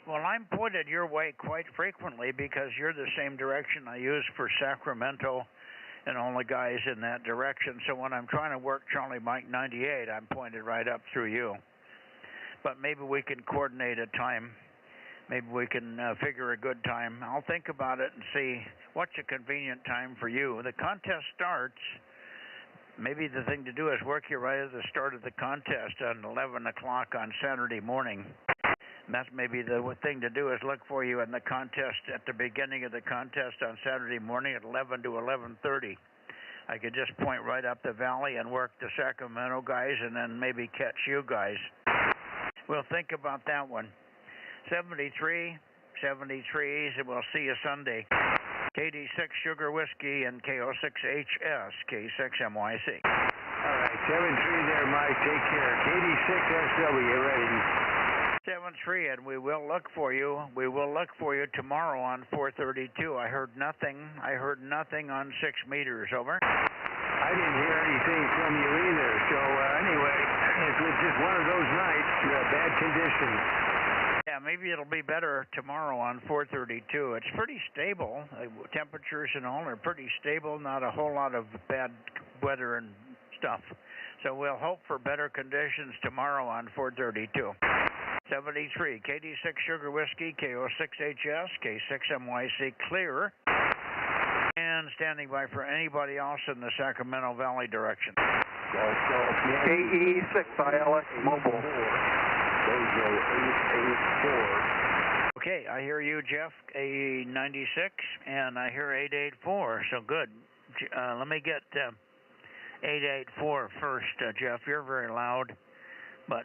S4: Well, I'm pointed your way quite frequently because you're the same direction I use for Sacramento and all the guys in that direction. So when I'm trying to work Charlie Mike 98, I'm pointed right up through you. But maybe we can coordinate a time. Maybe we can figure a good time. I'll think about it and see what's a convenient time for you. The contest starts. Maybe the thing to do is work you right at the start of the contest at 11 o'clock on Saturday morning. That's maybe the thing to do is look for you in the contest at the beginning of the contest on Saturday morning at 11 to 11:30. I could just point right up the valley and work the Sacramento guys and then maybe catch you guys. We'll think about that one. 73s, and we'll see you Sunday. KD6 Sugar Whiskey and KO6HS, K6MYC.
S9: All right, 7-3 there, Mike. Take care. KD6SW, ready.
S4: 7-3, and we will look for you. We will look for you tomorrow on 432. I heard nothing on 6 meters, over.
S9: I didn't hear anything from you either, so anyway, it's just one of those nights, bad conditions.
S4: Yeah, maybe it'll be better tomorrow on 432. It's pretty stable. Temperatures and all are pretty stable, not a whole lot of bad weather and stuff. So we'll hope for better conditions tomorrow on 432. 73, KD6 Sugar Whiskey, KO6HS, K6MYC, clear. And standing by for anybody else in the Sacramento Valley direction.
S5: Golf, KE6ILX Mobile. Bozo 884.
S4: Okay, I hear you, Jeff, A96, and I hear 884, so good. Let me get 884 first, Jeff. You're very loud, but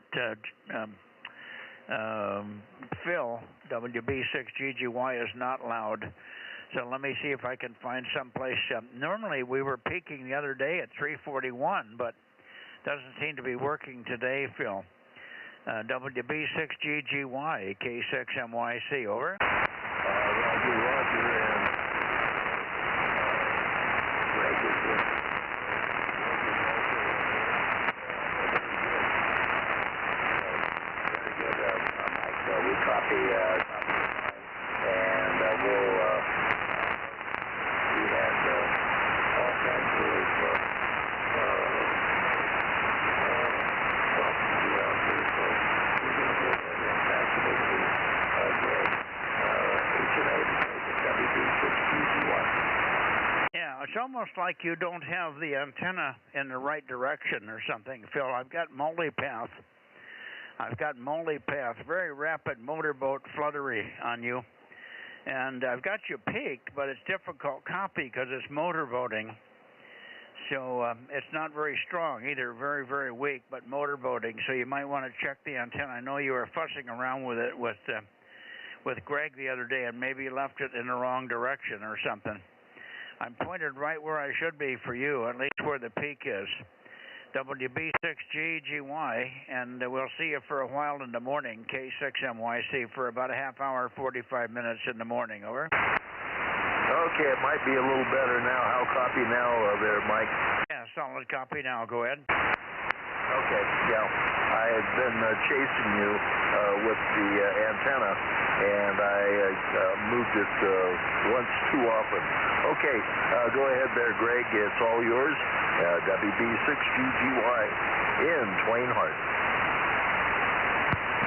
S4: Phil, WB6GGY, is not loud. So let me see if I can find someplace. Normally we were peaking the other day at 341, but doesn't seem to be working today, Phil. WB6GGY, K6MYC, over.
S15: Roger, Roger, and Greg is in. Very good, Mike. We copy, and we'll, we had all kinds of
S4: Yeah, it's almost like you don't have the antenna in the right direction or something, Phil. I've got multipath. Very rapid motorboat fluttery on you. And I've got you peaked, but it's difficult copy because it's motorboating. So it's not very strong either, very, very weak, but motorboating. So you might want to check the antenna. I know you were fussing around with it with Greg the other day, and maybe left it in the wrong direction or something. I'm pointed right where I should be for you, at least where the peak is. WB6GGY, and we'll see you for a while in the morning, K6MYC, for about a half hour, 45 minutes in the morning, over.
S15: Okay, it might be a little better now. How copy now there, Mike?
S4: Yeah, solid copy now. Go ahead.
S15: Okay, yeah. I had been chasing you with the antenna, and I moved it once too often. Okay, go ahead there, Greg. It's all yours. WB6GGY in Twain Hart.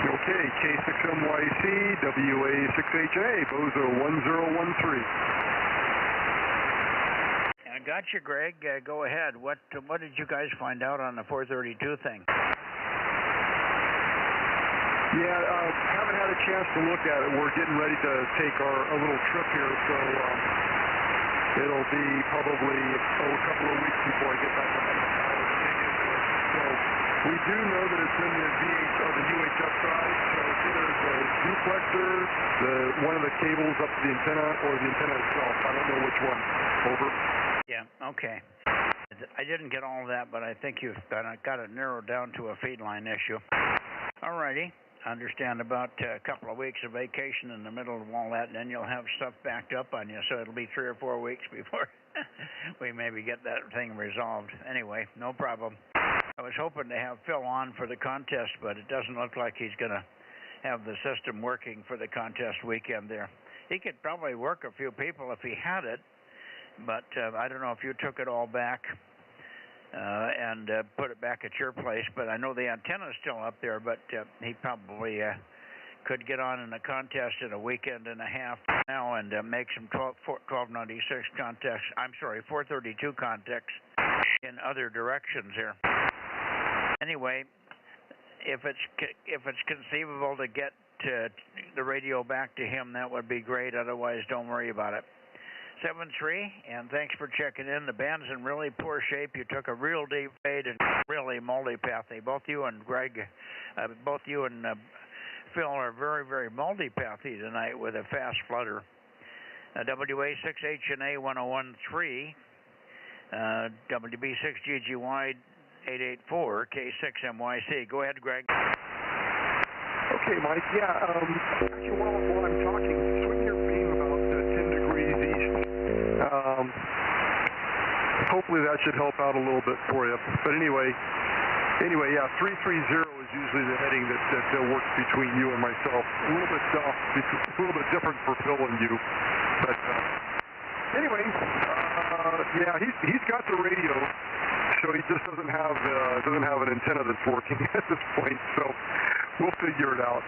S10: Okay, K6MYC, WA6HA, Bozo 1013.
S4: I got you, Greg. Go ahead. What did you guys find out on the 432 thing?
S10: Yeah, haven't had a chance to look at it. We're getting ready to take a little trip here, so it'll be probably a couple of weeks before I get back on the house to dig into it. So we do know that it's in the VH or the UHF side, so it's either the duplexer, one of the cables up to the antenna, or the antenna itself. I don't know which one. Over.
S4: Yeah, okay. I didn't get all of that, but I think you've got it narrowed down to a feed line issue. All righty. Understand about a couple of weeks of vacation in the middle of all that, and then you'll have stuff backed up on you, so it'll be 3 or 4 weeks before we maybe get that thing resolved. Anyway, no problem. I was hoping to have Phil on for the contest, but it doesn't look like he's going to have the system working for the contest weekend there. He could probably work a few people if he had it, but I don't know if you took it all back and put it back at your place. But I know the antenna's still up there, but he probably could get on in a contest in a weekend and a half now and make some 1296 contacts. I'm sorry, 432 contacts in other directions here. Anyway, if it's conceivable to get the radio back to him, that would be great. Otherwise, don't worry about it. 7-3, and thanks for checking in. The band's in really poor shape. You took a real deep fade and really multipathy. Both you and Greg, Phil are very, very multipathy tonight with a fast flutter. WA6HNA 1013, WB6GGY 884, K6MYC. Go ahead, Greg.
S10: Okay, Mike. Yeah, actually, while I'm talking, swing your beam about 10 degrees east. Hopefully that should help out a little bit for you. But anyway, yeah, 330 is usually the heading that works between you and myself. A little bit off, a little bit different for Phil and you. But anyway, yeah, he's got the radio, so he just doesn't have an antenna that's working at this point. So we'll figure it out.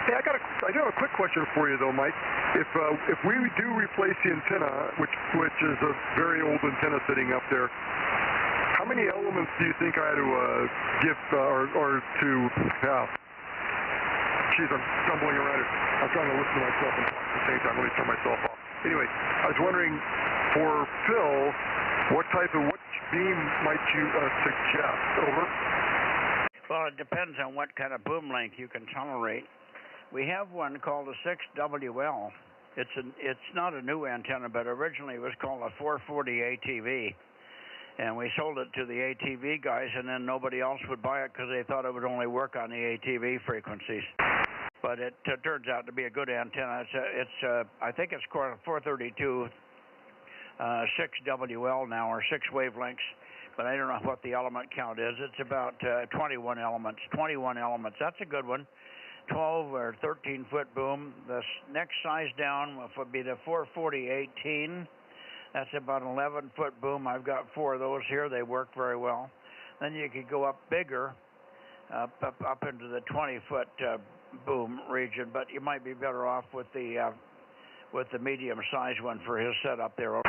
S10: Hey, I do have a quick question for you though, Mike. If we do replace the antenna, which is a very old antenna sitting up there, how many elements do you think I had to give or to Jeez, I'm stumbling around it. I'm trying to listen to myself and talk at the same time. Let me turn myself off. Anyway, I was wondering, for Phil, what beam might you suggest? Over.
S4: Well, it depends on what kind of boom length you can tolerate. We have one called a 6WL. It's not a new antenna, but originally it was called a 440 ATV. And we sold it to the ATV guys, and then nobody else would buy it because they thought it would only work on the ATV frequencies. But it turns out to be a good antenna. I think it's called 432 6WL now, or 6 wavelengths. But I don't know what the element count is. It's about 21 elements. 21 elements. That's a good one. 12 or 13 foot boom. The next size down would be the 440 18. That's about an 11 foot boom. I've got 4 of those here. They work very well. Then you could go up bigger, up into the 20 foot boom region. But you might be better off with the medium size one for his setup there.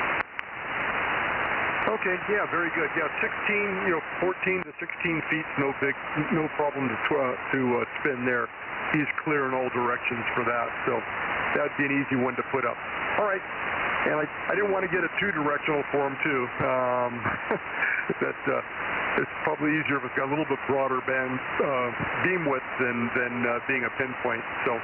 S10: Okay, yeah, very good. Yeah, 16, 14 to 16 feet, no problem to spin there. He's clear in all directions for that, so that'd be an easy one to put up. All right, and I didn't want to get it too directional for him too. It's probably easier if it's got a little bit broader beam width than being a pinpoint. So.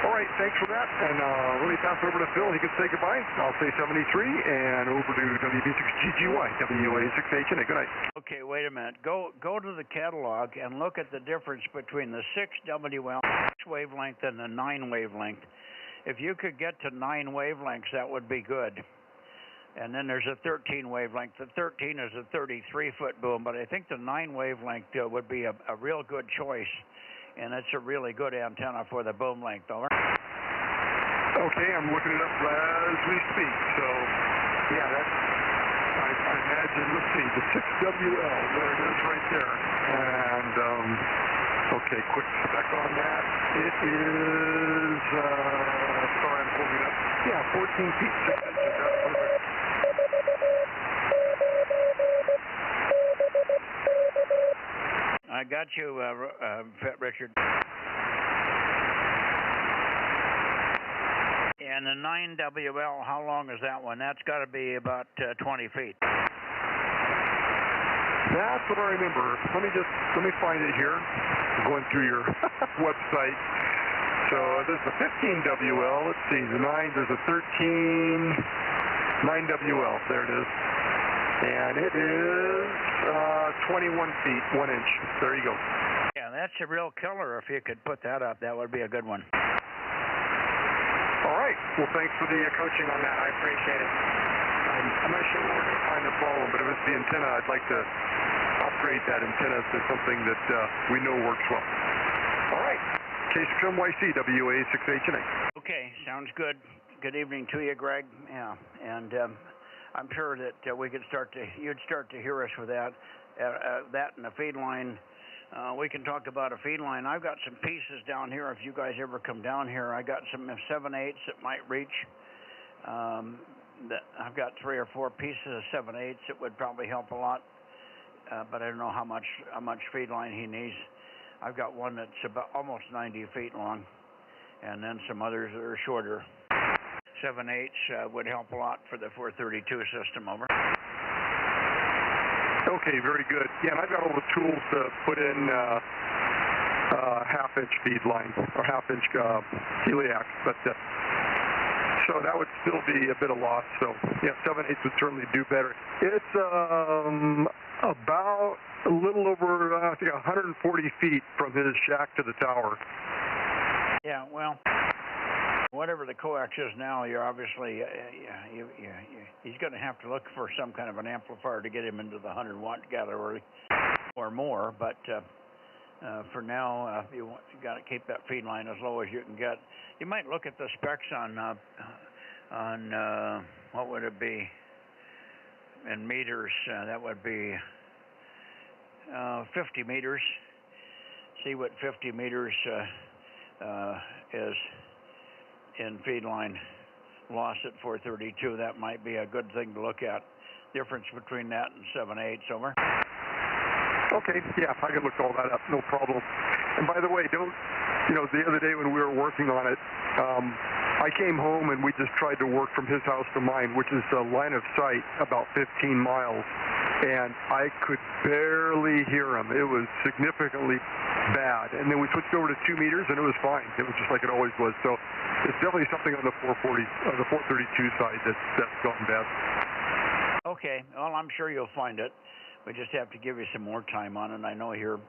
S10: All right, thanks for that. And let me pass it over to Phil. He can say goodbye. I'll say 73 and over to WB6GGY, WA6HNA. Good night.
S4: Okay, wait a minute. Go to the catalog and look at the difference between the 6WL wavelength and the 9 wavelength. If you could get to 9 wavelengths, that would be good. And then there's a 13 wavelength. The 13 is a 33-foot boom, but I think the 9 wavelength would be a real good choice. And it's a really good antenna for the boom length. Over.
S10: Okay, I'm looking it up as we speak. So, yeah, I imagine, let's see, the 6WL, there it is right there. And, okay, quick spec on that. It is, sorry, I'm holding it up. Yeah, 14 feet, 6 inches. That's perfect.
S4: I got you, Richard. And the 9WL, how long is that one? That's got to be about 20 feet.
S10: That's what I remember. Let me find it here. I'm going through your website. So there's the 15WL. Let's see, the 9. There's a 13 9WL. There it is. And it is 21 feet, 1 inch. There you go.
S4: Yeah, that's a real killer. If you could put that up, that would be a good one.
S10: All right. Well, thanks for the coaching on that. I appreciate it. I'm not sure where we're going to find the problem, but if it's the antenna, I'd like to upgrade that antenna to something that we know works well. All right. K6MYC, WA6HNA.
S4: Okay, sounds good. Good evening to you, Greg. Yeah, and I'm sure that you'd start to hear us with that and the feed line. We can talk about a feed line. I've got some pieces down here. If you guys ever come down here, I got some 7/8 that might reach. I've got 3 or 4 pieces of 7/8 that would probably help a lot, but I don't know how much feed line he needs. I've got one that's about almost 90 feet long, and then some others that are shorter. 7/8 would help a lot for the 432 system. Over.
S10: Okay, very good. Yeah, and I've got all the tools to put in half-inch feed line or half-inch celiac, but so that would still be a bit of loss. So yeah, 7/8 would certainly do better. It's about a little over I think 140 feet from his shack to the tower.
S4: Yeah, well. Whatever the coax is now, you're obviously, he's going to have to look for some kind of an amplifier to get him into the 100-watt gatherer or more. But for now, you got to keep that feed line as low as you can get. You might look at the specs on what would it be in meters? That would be 50 meters. See what 50 meters is. In feed line loss at 432, that might be a good thing to look at. Difference between that and 7/8. Over.
S10: Okay, yeah, I can look all that up, no problem. And by the way, don't
S9: the other day when we were working on it, I came home and we just tried to work from his house to mine, which is a line of sight about 15 miles, and I could barely hear him. It was significantly bad. And then we switched over to 2 meters, and it was fine. It was just like it always was. So it's definitely something on the 432 side that's gone bad.
S4: Okay, well, I'm sure you'll find it. We just have to give you some more time on it. I know you're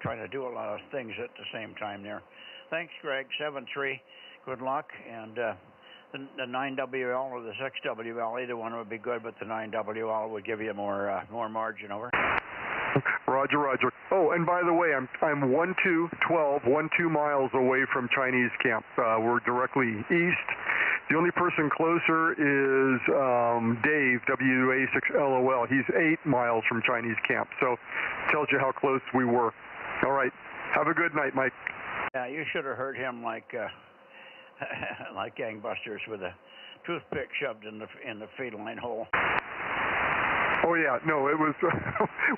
S4: trying to do a lot of things at the same time there. Thanks, Greg. 7-3. Good luck. And the 9WL or the 6WL, either one would be good, but the 9WL would give you more margin over.
S9: Roger, Roger. Oh, and by the way, I'm 12 miles away from Chinese camp. We're directly east. The only person closer is Dave, WA6LOL. He's 8 miles from Chinese camp, so tells you how close we were. All right. Have a good night, Mike.
S4: Yeah, you should have heard him like gangbusters with a toothpick shoved in the feline hole.
S9: Oh yeah, no, it was.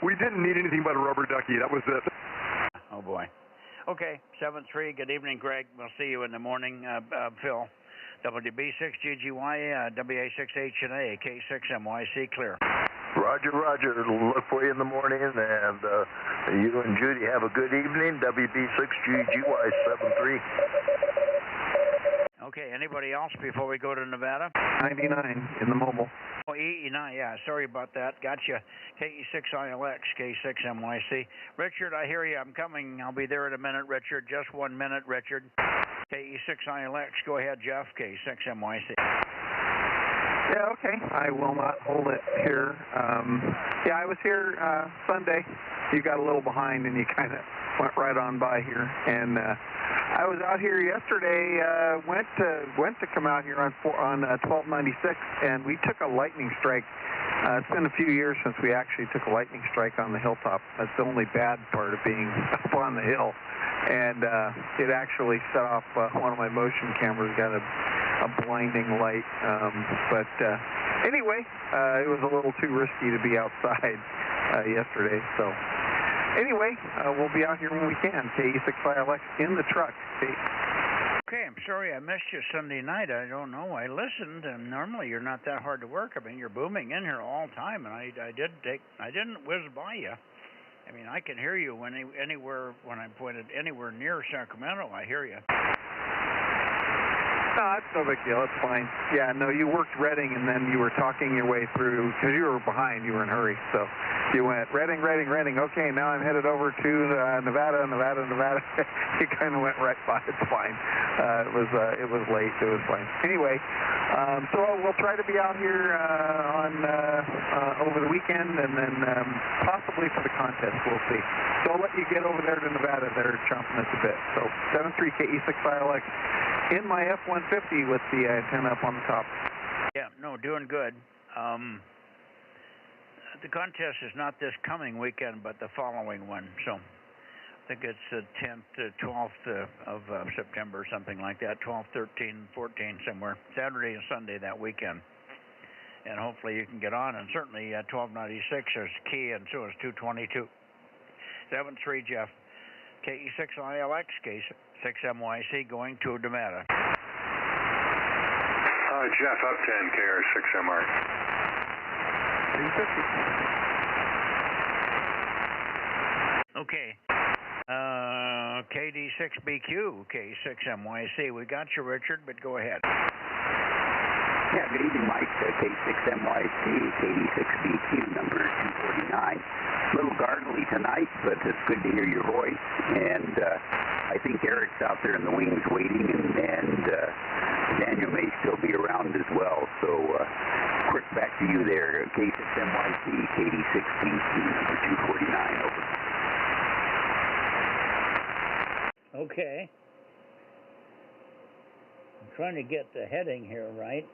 S9: We didn't need anything but a rubber ducky. That was it.
S4: Oh boy. Okay, 7-3. Good evening, Greg. We'll see you in the morning, Phil. WB6GGY, WA6HNA, K6MYC, clear.
S6: Roger, Roger. Look for you in the morning, and you and Judy have a good evening. WB6GGY 73.
S4: Okay, anybody else before we go to Nevada?
S5: 99 in the mobile.
S4: Oh, E9, yeah, sorry about that. Gotcha. KE6ILX, K6MYC. Richard, I hear you. I'm coming. I'll be there in a minute, Richard. Just 1 minute, Richard. KE6ILX. Go ahead, Jeff. K6MYC.
S5: Yeah, okay. I will not hold it here. Yeah, I was here Sunday. You got a little behind, and you kind of went right on by here. And I was out here yesterday. Went to come out here on 1296, and we took a lightning strike. It's been a few years since we actually took a lightning strike on the hilltop. That's the only bad part of being up on the hill. And it actually set off one of my motion cameras, got a blinding light. But anyway, it was a little too risky to be outside yesterday. So anyway, we'll be out here when we can. KE6ILX in the truck.
S4: Okay, I'm sorry I missed you Sunday night. I don't know. I listened, and normally you're not that hard to work. I mean, you're booming in here all the time, and I didn't whiz by you. I mean, I can hear you anywhere when I'm pointed anywhere near Sacramento. I hear you.
S5: No, that's no big deal. It's fine. Yeah, no, you worked Redding, and then you were talking your way through, because you were behind. You were in a hurry. So you went, Redding. Okay, now I'm headed over to Nevada. You kind of went right by. It's fine. It was late. It was fine. Anyway, so we'll try to be out here over the weekend, and then possibly for the contest. We'll see. So I'll let you get over there to Nevada. They're chomping at the bit. So 73 KE6ILX. In my F-150 with the antenna up on the top.
S4: Yeah, no, doing good. The contest is not this coming weekend, but the following one. So I think it's the 10th to 12th of September, something like that. 12, 13, 14, somewhere. Saturday and Sunday that weekend. And hopefully you can get on. And certainly 1296 is key, and so is 222. 7-3, Jeff. KE6ILX, K6MYC, going to Nevada.
S22: Jeff, up 10, KR6MR.
S5: 350.
S4: Okay. KD6BQ, K6MYC. We got you, Richard, but go ahead.
S7: Yeah, good evening, Mike. K6MYC, KD6BQ, number 249. A little gargly tonight, but it's good to hear your voice. And I think Eric's out there in the wings waiting, and Daniel may still be around as well. So quick back to you there. K6MYC, KD6BQ, number 249, over.
S4: Okay. I'm trying to get the heading here right.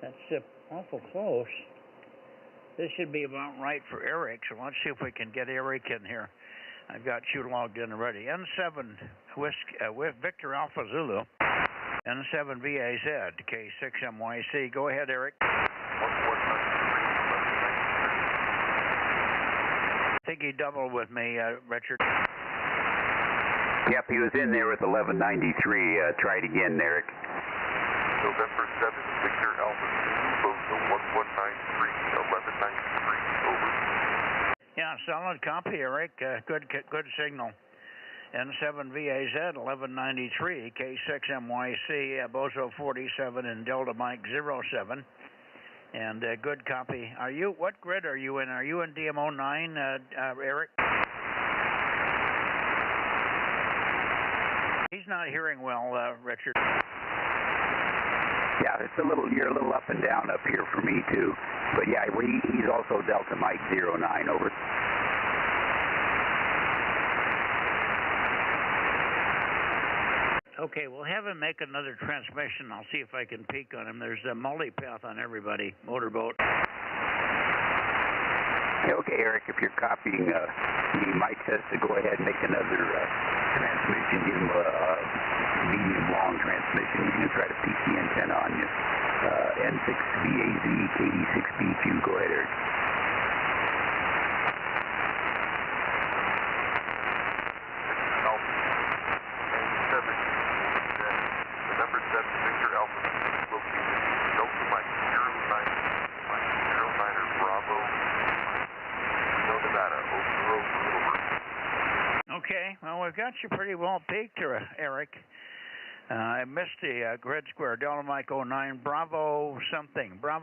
S4: That's awful close. This should be about right for Eric, so let's see if we can get Eric in here. I've got you logged in already. N7 with Victor Alpha Zulu, N7 VAZ, K6MYC. Go ahead, Eric. I think he doubled with me, Richard.
S7: Yep, he was in there with 1193. Try it again, Eric.
S2: November 7, Victor Alpha Zulu, Bozo 1193, 1193, over.
S4: Yeah, solid copy, Eric. Good signal. N7VAZ 1193, K6MYC, Bozo 47 and Delta Mike 07. And good copy. What grid are you in? Are you in DMO 9, Eric? He's not hearing well, Richard.
S7: Yeah, you're a little up and down up here for me too. But yeah, he's also Delta Mike 09, over.
S4: Okay, we'll have him make another transmission. I'll see if I can peek on him. There's a multipath on everybody, motorboat.
S7: Okay, Eric, if you're copying, he might says to go ahead and make another transmission, give him a medium-long transmission. You can try to peek the antenna on you. N6VAZ, KD6BQ, go ahead, Eric.
S2: November 7, Victor Alpha, located Delta Mike 09er Bravo, Nevada, over.
S4: Okay, well, we've got you pretty well peaked here, Eric. I missed the grid square. Delta Mike 09, Bravo something. What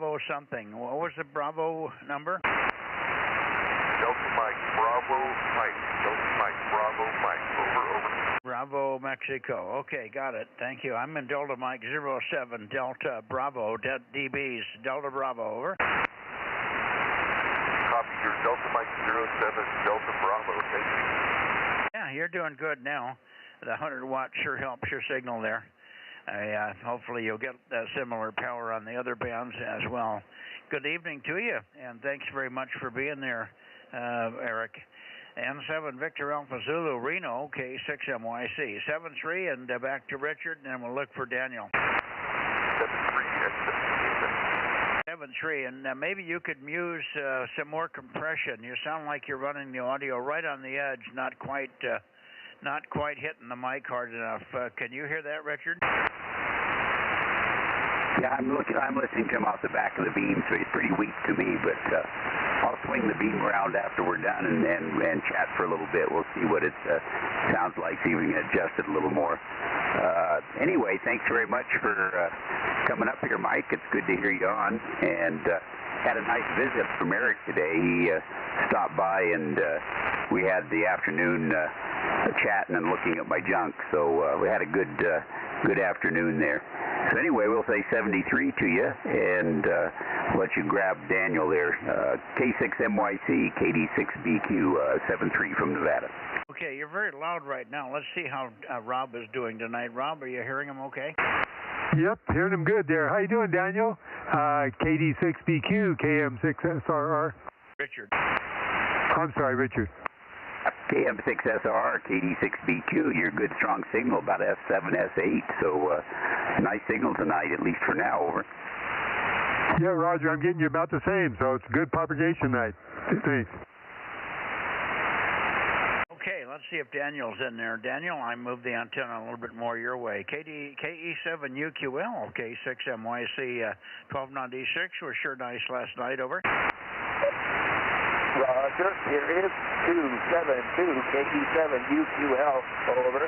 S4: was the Bravo number?
S2: Delta Mike, Bravo Mike, Delta Mike, Bravo Mike, over.
S4: Bravo, Mexico. Okay, got it. Thank you. I'm in Delta Mike 07, Delta Bravo, DBs, Delta Bravo, over.
S2: Copy your Delta Mike 07, Delta Bravo, thank you.
S4: Yeah, you're doing good now. The 100-watt sure helps your signal there. Hopefully you'll get similar power on the other bands as well. Good evening to you, and thanks very much for being there, Eric. N7 Victor Alpha Zulu, Reno, K6MYC. 7-3, and back to Richard, and then we'll look for Daniel. 7-3, and maybe you could muse some more compression. You sound like you're running the audio right on the edge, not quite hitting the mic hard enough. Can you hear that, Richard?
S7: Yeah, I'm listening to him off the back of the beam, so he's pretty weak to me, but I'll swing the beam around after we're done and chat for a little bit. We'll see what it sounds like, see if we can adjust it a little more. Anyway, thanks very much for coming up here, Mike. It's good to hear you on, and had a nice visit from Eric today. He stopped by, and we had the afternoon chatting and looking at my junk, so we had a good afternoon there. So anyway, we'll say 73 to you, and let you grab Daniel there. K6MYC, KD6BQ, 73 from Nevada.
S4: Okay, you're very loud right now. Let's see how Rob is doing tonight. Rob, are you hearing him okay?
S10: Yep, hearing him good there. How you doing, Daniel? KD6BQ, KM6SRR.
S4: Richard.
S10: I'm sorry, Richard.
S7: KM6SRR, KD6BQ, your good strong signal, about S7, S8, so nice signal tonight, at least for now, over.
S10: Yeah, Roger, I'm getting you about the same, so it's a good propagation night. Thanks.
S4: Okay, let's see if Daniel's in there. Daniel, I moved the antenna a little bit more your way. KE7UQL, K6MYC 1296 was sure nice last night, over.
S8: Roger, here is 272 KE7UQL, over.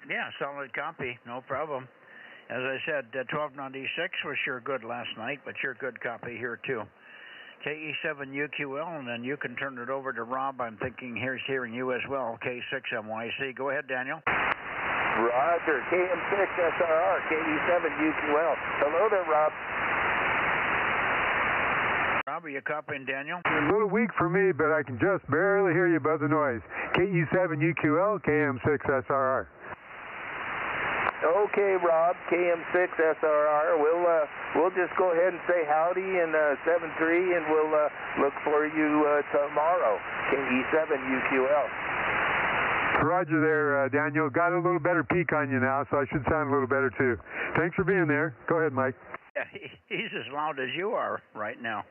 S4: Yeah, solid copy, no problem. As I said, 1296 was sure good last night, but sure good copy here too. KE7UQL, and then you can turn it over to Rob. I'm thinking here's hearing you as well, K6MYC. Go ahead, Daniel.
S8: Roger, KM6SRR, KE7UQL. Hello there, Rob.
S4: Rob, are you copying Daniel?
S10: A little weak for me, but I can just barely hear you above the noise. KE7UQL, KM6SRR.
S8: Okay, Rob, KM6SRR. We'll just go ahead and say howdy in 7-3, and we'll look for you tomorrow. KE7UQL.
S10: Roger there, Daniel. Got a little better peak on you now, so I should sound a little better too. Thanks for being there. Go ahead, Mike.
S4: Yeah, he's as loud as you are right now.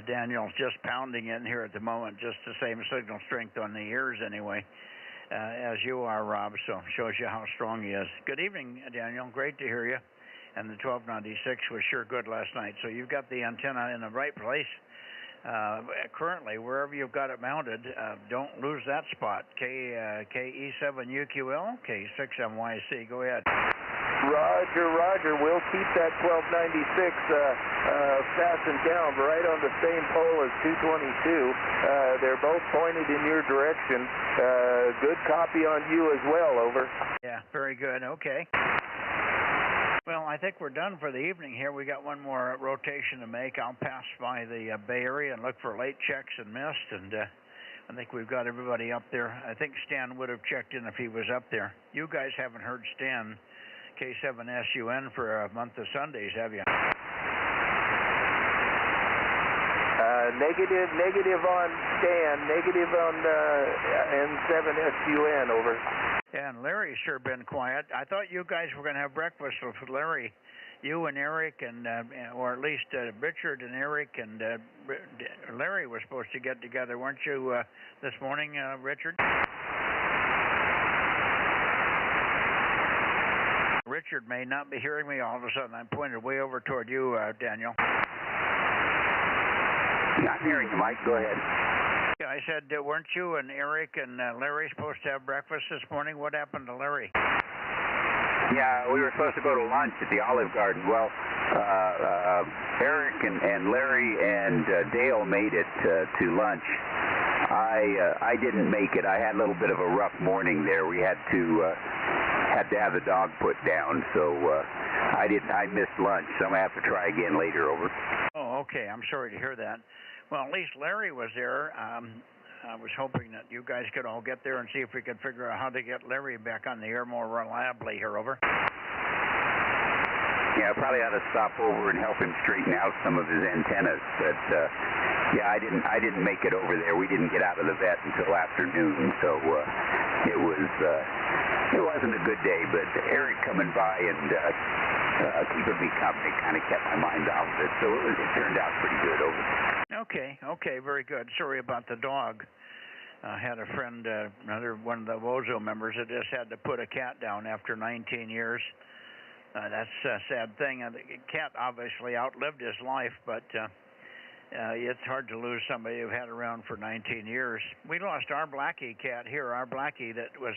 S4: Daniel's just pounding in here at the moment, just the same signal strength on the ears anyway, as you are, Rob, so shows you how strong he is. Good evening, Daniel. Great to hear you. And the 1296 was sure good last night. So you've got the antenna in the right place. Currently, wherever you've got it mounted, don't lose that spot. KE7UQL, K6MYC. Go ahead.
S8: Roger. We'll keep that 1296 fastened down right on the same pole as 222. They're both pointed in your direction. Good copy on you as well, over.
S4: Yeah, very good. Okay. Well, I think we're done for the evening here. We got one more rotation to make. I'll pass by the Bay Area and look for late checks and missed, and I think we've got everybody up there. I think Stan would have checked in if he was up there. You guys haven't heard Stan, K7SUN, for a month of Sundays, have you?
S8: Negative on Stan, negative on N7SUN, over.
S4: Yeah, and Larry's sure been quiet. I thought you guys were going to have breakfast with Larry, you and Eric, and or at least Richard and Eric and Larry were supposed to get together, weren't you, this morning, Richard? Richard may not be hearing me all of a sudden. I'm pointed way over toward you, Daniel.
S7: Yeah, I'm hearing you, Mike. Go ahead.
S4: Yeah, I said, weren't you and Eric and Larry supposed to have breakfast this morning? What happened to Larry?
S7: Yeah, we were supposed to go to lunch at the Olive Garden. Well, Eric and Larry and Dale made it to lunch. I didn't make it. I had a little bit of a rough morning there. We had to have the dog put down, so I missed lunch. So I'm gonna have to try again later, over.
S4: Oh, okay. I'm sorry to hear that. Well, at least Larry was there. I was hoping that you guys could all get there and see if we could figure out how to get Larry back on the air more reliably here, over.
S7: Yeah, I probably ought to stop over and help him straighten out some of his antennas. But yeah, I didn't make it over there. We didn't get out of the vet until afternoon, so it wasn't a good day. But Eric coming by and keeping me company kind of kept my mind off of it. So it turned out pretty good, over.
S4: Okay, very good. Sorry about the dog. I had a friend, another one of the Bozo members, that just had to put a cat down after 19 years. That's a sad thing. The cat obviously outlived his life, but it's hard to lose somebody who had around for 19 years. We lost our Blackie cat here, our Blackie that was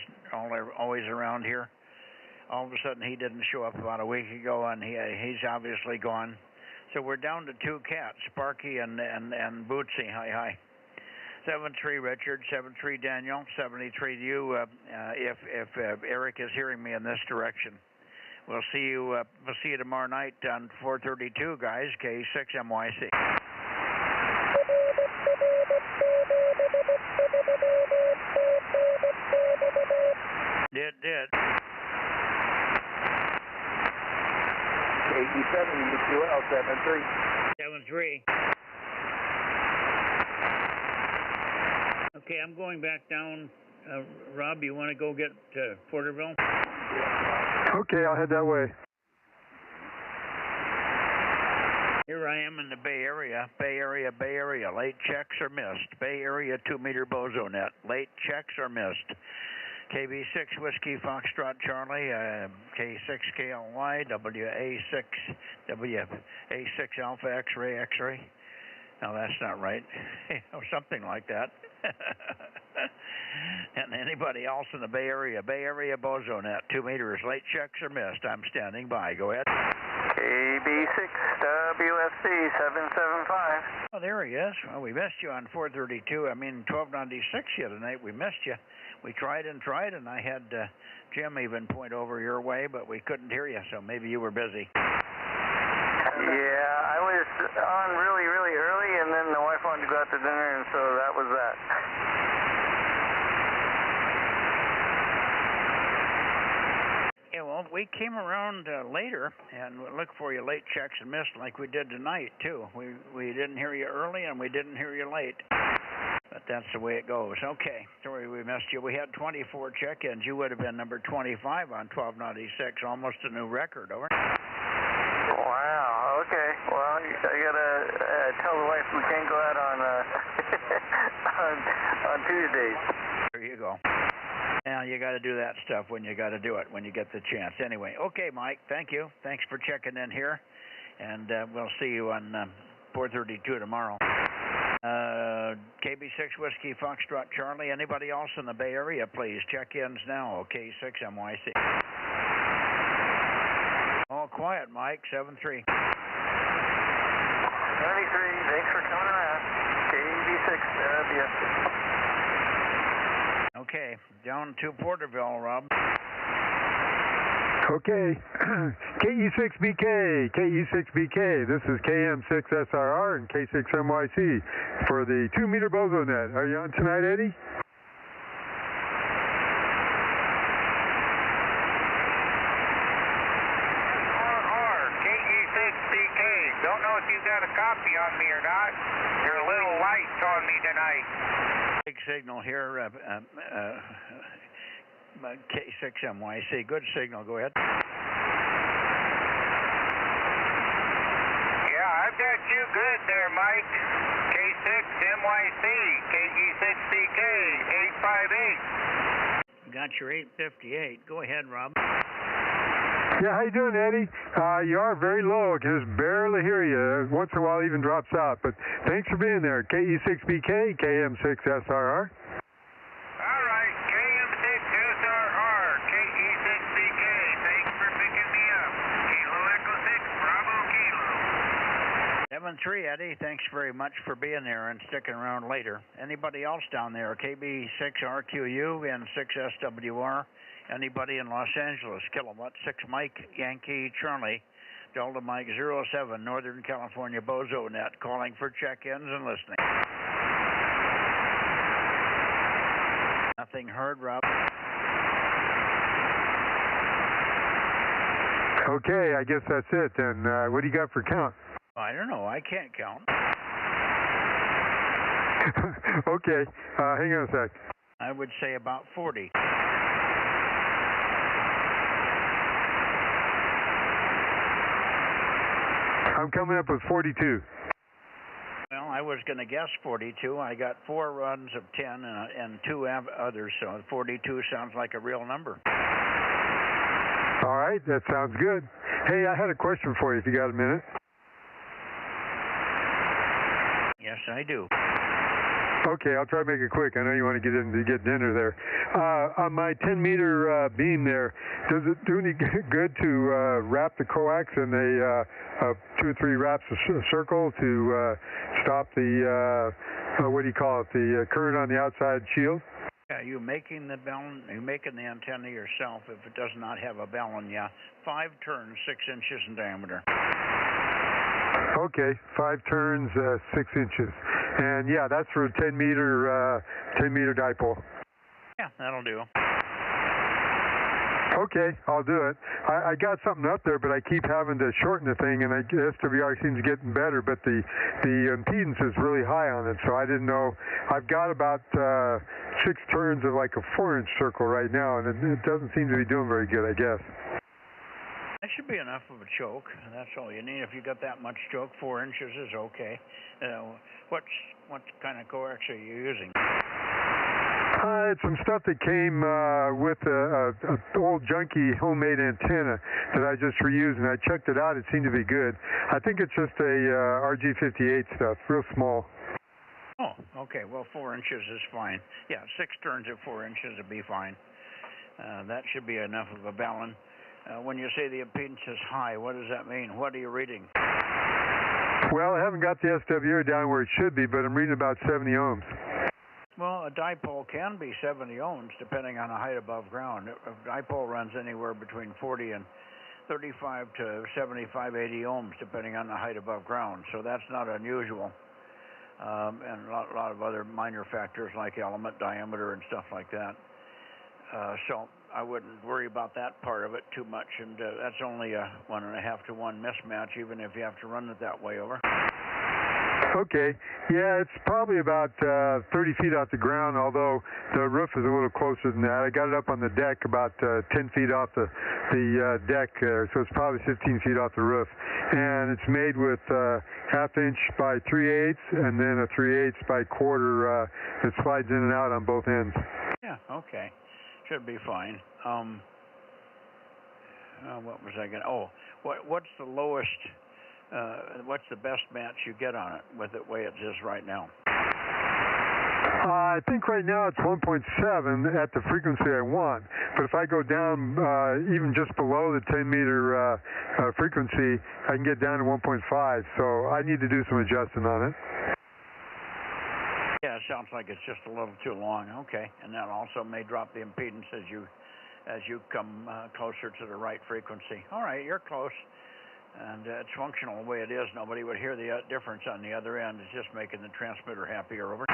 S4: always around here. All of a sudden, he didn't show up about a week ago, and he's obviously gone. So we're down to two cats, Sparky and Bootsy. Hi. 73 Richard, 73 Daniel, 73 to you. If Eric is hearing me in this direction, we'll see you tomorrow night on 432, guys. K6MYC. Did.
S8: KE7UQL 73.
S4: 73. Okay, I'm going back down. Rob, you want to go get Porterville?
S10: Okay, I'll head that way.
S4: Here I am in the Bay Area. Late checks are missed. Bay Area 2-meter Bozo Net. Late checks are missed. KB6 Whiskey Foxtrot Charlie, K6KLY, WA6 Alpha X-ray. No, that's not right. Or something like that. And anybody else in the Bay Area Bozo Net, 2 meters. Late checks are missed. I'm standing by. Go ahead.
S11: KB6 WFC 775.
S4: Oh, there he is. Well, we missed you on 432. 1296 the other night. We missed you. We tried, and I had Jim even point over your way, but we couldn't hear you, so maybe you were busy.
S11: Yeah, I was on really, really early, and then the wife wanted to go out to dinner, and so that was that.
S4: Yeah, well, we came around later and looked for you late checks and missed like we did tonight, too. We didn't hear you early, and we didn't hear you late. But that's the way it goes. Okay, sorry we missed you. We had 24 check-ins. You would have been number 25 on 1296, almost a new record, over.
S11: Wow. can't go out on on Tuesdays.
S4: There you go. Now, you got to do that stuff when you got to do it, when you get the chance. Anyway, okay, Mike, thank you. Thanks for checking in here, and we'll see you on 4:32 tomorrow. KB6 Whiskey Foxtrot Charlie. Anybody else in the Bay Area, please? Check-ins now. K6 MYC. All quiet, Mike. 73.
S11: 73. Thanks for coming around. KB6.
S4: Okay, down to Porterville, Rob.
S10: Okay, KE6BK, KE6BK, this is KM6SRR and K6MYC for the 2-meter Bozo Net. Are you on tonight, Eddie?
S11: SRR, KE6BK. Don't know if you got a copy on me or not. You're a little light on me tonight.
S4: Big signal here. K6MYC. Good signal. Go ahead.
S11: Yeah, I've got you good there, Mike. K6MYC, KE6BK, 858.
S4: Got your 858. Go ahead, Rob.
S10: Yeah, how you doing, Eddie? You are very low. I can just barely hear you. Once in a while, it even drops out. But thanks for being there. KE6BK, KM6SRR.
S11: All right, KM6SRR, KE6BK. Thanks for picking me up. Kilo Echo 6, Bravo Kilo.
S4: 73, Eddie. Thanks very much for being there and sticking around later. Anybody else down there? KB6RQU and 6SWR. Anybody in Los Angeles? Kilowatt 6 Mike Yankee Charlie. Delta Mike 07 Northern California Bozo Net. Calling for check-ins and listening. Nothing heard, Rob.
S10: Okay, I guess that's it. And what do you got for count?
S4: I don't know. I can't count.
S10: Okay, hang on a sec.
S4: I would say about 40.
S10: I'm coming up with 42.
S4: Well, I was going to guess 42. I got 4 runs of 10 and 2 others, so 42 sounds like a real number.
S10: All right, that sounds good. Hey, I had a question for you if you got a minute.
S4: Yes, I do.
S10: Okay, I'll try to make it quick. I know you want to get dinner there. On my 10-meter beam there, does it do any good to wrap the coax in a 2 or 3 wraps a circle to stop the, what do you call it, the current on the outside shield?
S4: Yeah, you're making the ballon, you're making the antenna yourself if it does not have a ballon, yeah. 5 turns, 6 inches in diameter.
S10: Okay, 5 turns, 6 inches. And yeah, that's for a 10-meter dipole.
S4: Yeah, that'll do.
S10: Okay, I'll do it. I got something up there, but I keep having to shorten the thing, and SWR seems getting better, but the impedance is really high on it, so I didn't know. I've got about 6 turns of like a 4-inch circle right now, and it doesn't seem to be doing very good, I guess.
S4: That should be enough of a choke. That's all you need. If you got that much choke, 4 inches is okay. What kind of coax are you using?
S10: It's some stuff that came with a old junky homemade antenna that I just reused, and I checked it out. It seemed to be good. I think it's just a RG58 stuff, real small.
S4: Oh, okay. Well, 4 inches is fine. Yeah, 6 turns at 4 inches would be fine. That should be enough of a ballon. When you say the impedance is high, what does that mean? What are you reading?
S10: Well, I haven't got the SWR down where it should be, but I'm reading about 70 ohms.
S4: Well, a dipole can be 70 ohms depending on the height above ground. A dipole runs anywhere between 40 and 35 to 75, 80 ohms depending on the height above ground. So that's not unusual. And a lot of other minor factors like element diameter and stuff like that. So I wouldn't worry about that part of it too much, and that's only a 1.5 to 1 mismatch, even if you have to run it that way. Over.
S10: Okay. Yeah, it's probably about 30 feet off the ground, although the roof is a little closer than that. I got it up on the deck about 10 feet off the deck there, so it's probably 15 feet off the roof. And it's made with half-inch by 3/8 and then a 3/8 by quarter that slides in and out on both ends.
S4: Yeah, okay. Should be fine. What was I going to... Oh, what's the lowest... what's the best match you get on it with the way it is right now?
S10: I think right now it's 1.7 at the frequency I want. But if I go down even just below the 10-meter frequency, I can get down to 1.5. So I need to do some adjusting on it.
S4: Yeah, it sounds like it's just a little too long. Okay, and that also may drop the impedance as you come closer to the right frequency. All right, you're close. And it's functional the way it is. Nobody would hear the difference on the other end. It's just making the transmitter happier. Over.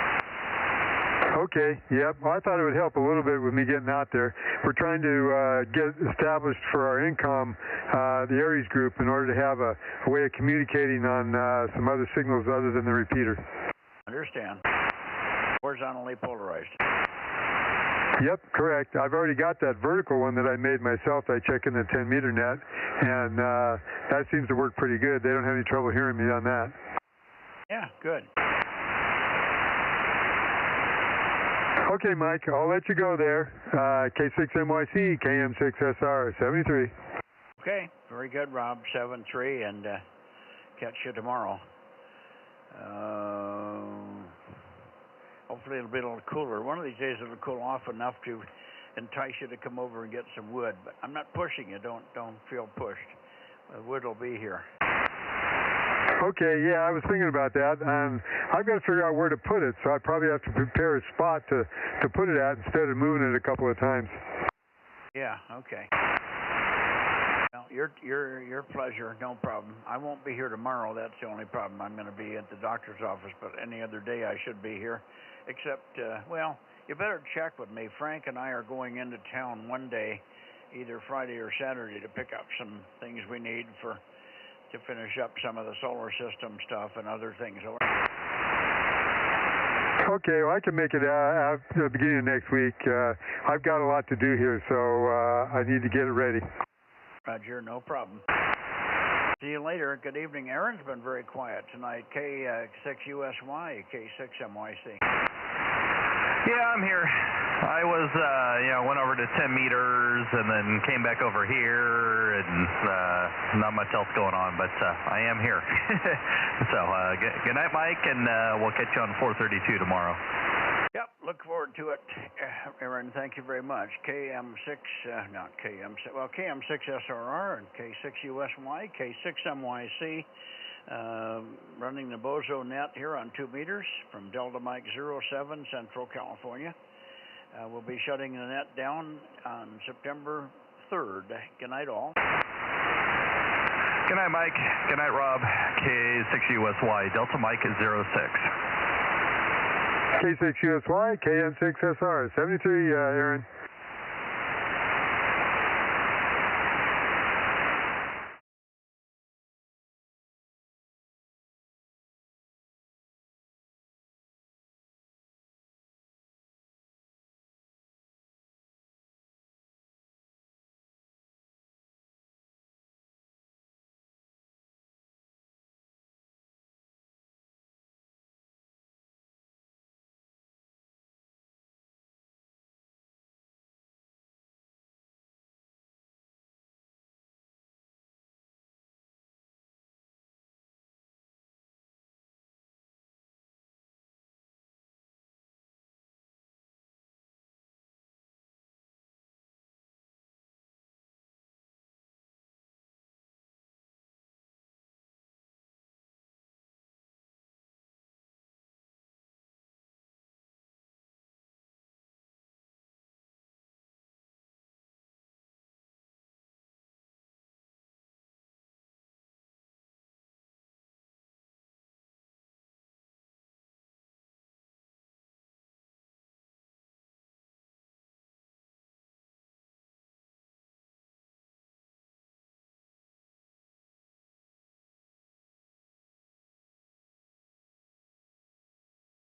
S10: Okay, yep. Well, I thought it would help a little bit with me getting out there. We're trying to get established for our income, the Aries group, in order to have a way of communicating on some other signals other than the repeater.
S4: Understand. Horizontally polarized.
S10: Yep, correct. I've already got that vertical one that I made myself. I check in the 10-meter net, and that seems to work pretty good. They don't have any trouble hearing me on that.
S4: Yeah, good.
S10: Okay, Mike, I'll let you go there. K6MYC, KM6SR, 73.
S4: Okay, very good, Rob, 73, and catch you tomorrow. Hopefully it'll be a little cooler. One of these days it'll cool off enough to entice you to come over and get some wood. But I'm not pushing you. Don't feel pushed. The wood will be here.
S10: Okay, yeah, I was thinking about that. I've got to figure out where to put it, so I probably have to prepare a spot to put it at instead of moving it a couple of times.
S4: Yeah, okay. Well, your pleasure, no problem. I won't be here tomorrow. That's the only problem. I'm going to be at the doctor's office, but any other day I should be here. Except, well, you better check with me. Frank and I are going into town one day, either Friday or Saturday, to pick up some things we need to finish up some of the solar system stuff and other things.
S10: Okay, well, I can make it at the beginning of next week. I've got a lot to do here, so I need to get it ready.
S4: Roger, no problem. See you later. Good evening. Aaron's been very quiet tonight. K6USY, K6MYC.
S3: Yeah, I'm here. I was, went over to 10 meters and then came back over here, and not much else going on, but I am here. So, good night, Mike, and we'll catch you on 432 tomorrow.
S4: Yep, look forward to it, Aaron. Thank you very much. KM6, not KM6, well, KM6SRR and K6USY, K6MYC, running the Bozo Net here on 2 meters from Delta Mike 07, Central California. We'll be shutting the net down on September 3rd. Good night, all.
S3: Good night, Mike. Good night, Rob. K6USY, Delta Mike is 06.
S10: K6USY, KM6SR, 73, Aaron.